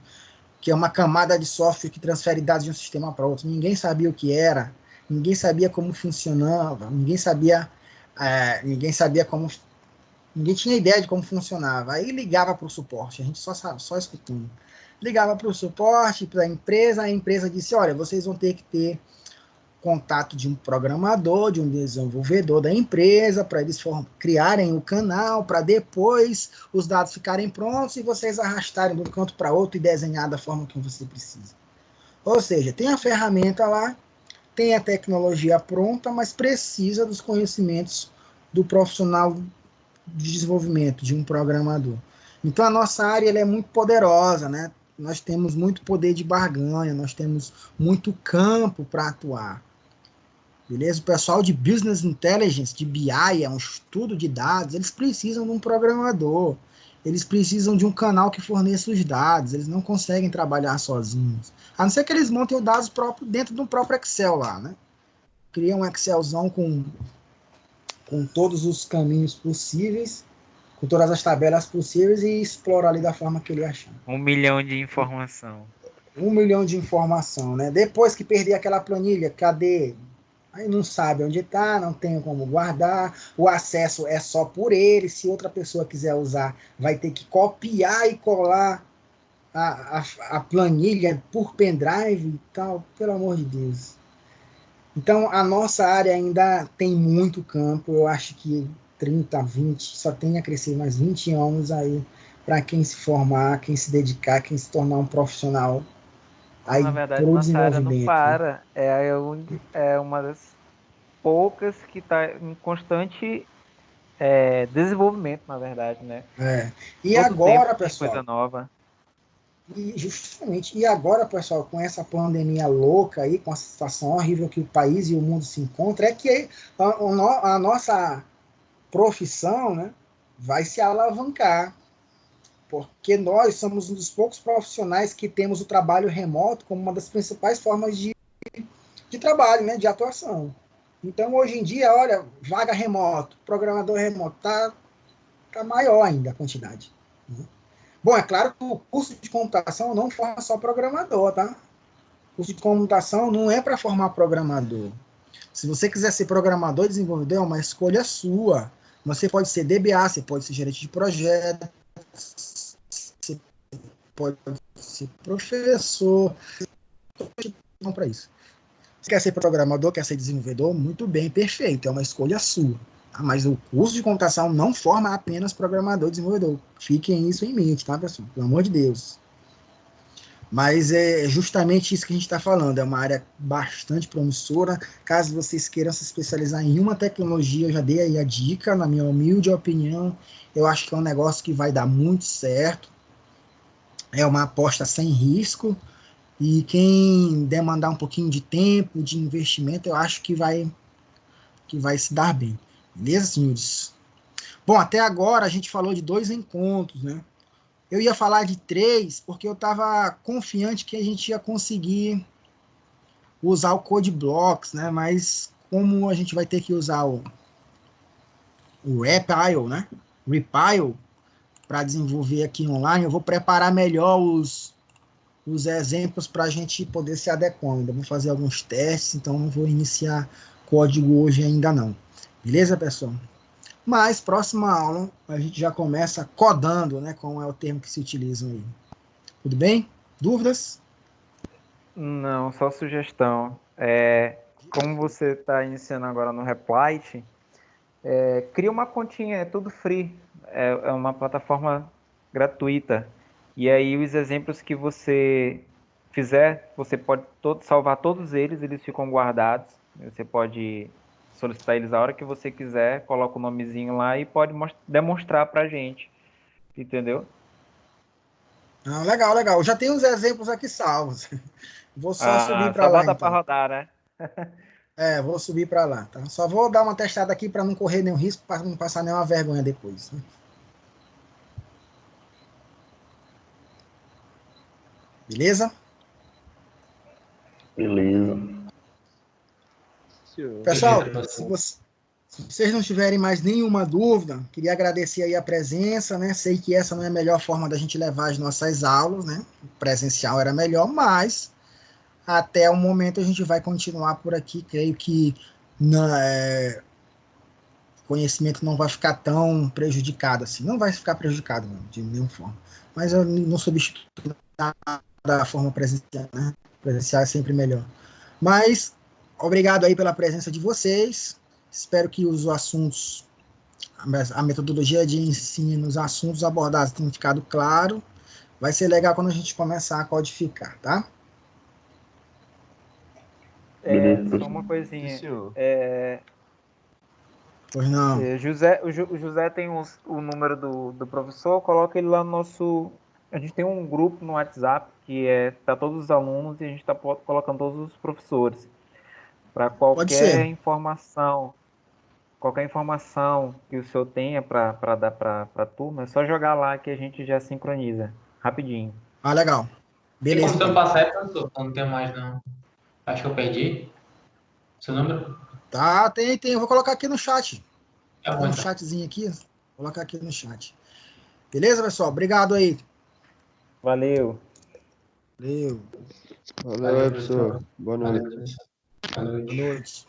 que é uma camada de software que transfere dados de um sistema para outro. Ninguém sabia o que era, ninguém sabia como funcionava, ninguém sabia como, ninguém tinha ideia de como funcionava. Aí ligava para o suporte, a gente só escutando. Ligava para o suporte, para a empresa disse, olha, vocês vão ter que ter contato de um programador, de um desenvolvedor da empresa, para eles criarem o canal, para depois os dados ficarem prontos e vocês arrastarem de um canto para outro e desenhar da forma que você precisa. Ou seja, tem a ferramenta lá, tem a tecnologia pronta, mas precisa dos conhecimentos do profissional de desenvolvimento, de um programador. Então a nossa área ela é muito poderosa, né? Nós temos muito poder de barganha, nós temos muito campo para atuar. Beleza? O pessoal de Business Intelligence, de BI, é um estudo de dados, eles precisam de um programador, eles precisam de um canal que forneça os dados, eles não conseguem trabalhar sozinhos. A não ser que eles montem os dados próprios dentro do próprio Excel lá, né? Cria um Excelzão com todos os caminhos possíveis, com todas as tabelas possíveis e explora ali da forma que ele achar. 1 milhão de informação. 1 milhão de informação, né? Depois que perder aquela planilha, cadê? Aí não sabe onde está, não tem como guardar, o acesso é só por ele, se outra pessoa quiser usar, vai ter que copiar e colar a planilha por pendrive e tal, pelo amor de Deus. Então, a nossa área ainda tem muito campo, eu acho que 30, 20, só tem a crescer mais 20 anos aí para quem se formar, quem se dedicar, quem se tornar um profissional Não, na aí verdade, para o nossa área não desenvolvimento, né? para. É uma das poucas que está em constante desenvolvimento, na verdade, né? É. E Todo tempo agora, tem coisa pessoal, nova. e justamente, e agora, pessoal, com essa pandemia louca aí, com a situação horrível que o país e o mundo se encontram, é que a nossa profissão, né, vai se alavancar, porque nós somos um dos poucos profissionais que temos o trabalho remoto como uma das principais formas de trabalho, né, de atuação. Então, hoje em dia, olha, vaga remoto, programador remoto, tá maior ainda a quantidade, né? Bom, é claro que o curso de computação não forma só programador, tá? O curso de computação não é para formar programador. Se você quiser ser programador e desenvolvedor, é uma escolha sua. Você pode ser DBA, você pode ser gerente de projeto, você pode ser professor. Não para isso. Você quer ser programador, quer ser desenvolvedor? Muito bem, perfeito. É uma escolha sua. Tá? Mas o curso de computação não forma apenas programador e desenvolvedor. Fiquem isso em mente, tá, pessoal? Pelo amor de Deus. Mas é justamente isso que a gente está falando. É uma área bastante promissora. Caso vocês queiram se especializar em uma tecnologia, eu já dei aí a dica, na minha humilde opinião. Eu acho que é um negócio que vai dar muito certo. É uma aposta sem risco. E quem demandar um pouquinho de tempo, de investimento, eu acho que vai se dar bem. Beleza, senhores? Bom, até agora a gente falou de 2 encontros, né? Eu ia falar de 3, porque eu estava confiante que a gente ia conseguir usar o Code Blocks, né? Mas como a gente vai ter que usar o Repile, né? Repile para desenvolver aqui online, eu vou preparar melhor os exemplos para a gente poder se adequar. Ainda vou fazer alguns testes, então não vou iniciar código hoje ainda não. Beleza, pessoal? Mas próxima aula a gente já começa codando, né? Como é o termo que se utiliza aí. Tudo bem? Dúvidas? Não, só sugestão. Como você está iniciando agora no Replit, cria uma continha, é tudo free. É uma plataforma gratuita. E aí os exemplos que você fizer, você pode salvar todos eles, eles ficam guardados. Você pode solicitar eles a hora que você quiser, coloca o nomezinho lá e pode demonstrar pra gente. Entendeu? Ah, legal, legal. Já tem os exemplos aqui salvos. Vou só subir para Só lá, bota pra então. rodar, né? Vou subir para lá, tá? Só vou dar uma testada aqui para não correr nenhum risco, para não passar nenhuma vergonha depois, né? Beleza? Beleza. Pessoal, Beleza, professor. se vocês não tiverem mais nenhuma dúvida, queria agradecer aí a presença, né? Sei que essa não é a melhor forma da gente levar as nossas aulas, né? O presencial era melhor, mas até o momento a gente vai continuar por aqui. Creio que o conhecimento não vai ficar tão prejudicado assim. Não vai ficar prejudicado, não, de nenhuma forma. Mas eu não substituo nada da forma presencial, né? Presencial é sempre melhor. Mas, obrigado aí pela presença de vocês. Espero que os assuntos, a metodologia de ensino, os assuntos abordados tenham ficado claro. Vai ser legal quando a gente começar a codificar, tá? Beleza, Só professor. uma Sim, coisinha. senhor. Pois não. O José tem o número do professor, coloca ele lá no nosso. A gente tem um grupo no WhatsApp que tá todos os alunos e a gente está colocando todos os professores. Para Pode ser. qualquer informação que o senhor tenha para dar para a turma, é só jogar lá que a gente já sincroniza rapidinho. Ah, legal. Tem Beleza, como você me então. passar aí, professor? Eu não tenho mais, não. Acho que eu perdi. Seu número? Tá, tem. Eu vou colocar aqui no chat. Tá Tem bom, um então. chatzinho aqui. Vou colocar aqui no chat. Beleza, pessoal? Obrigado aí. Valeu! Valeu. Valeu Valeu, aí, professor. professor. Boa Valeu, noite. professor. Boa Boa noite. noite.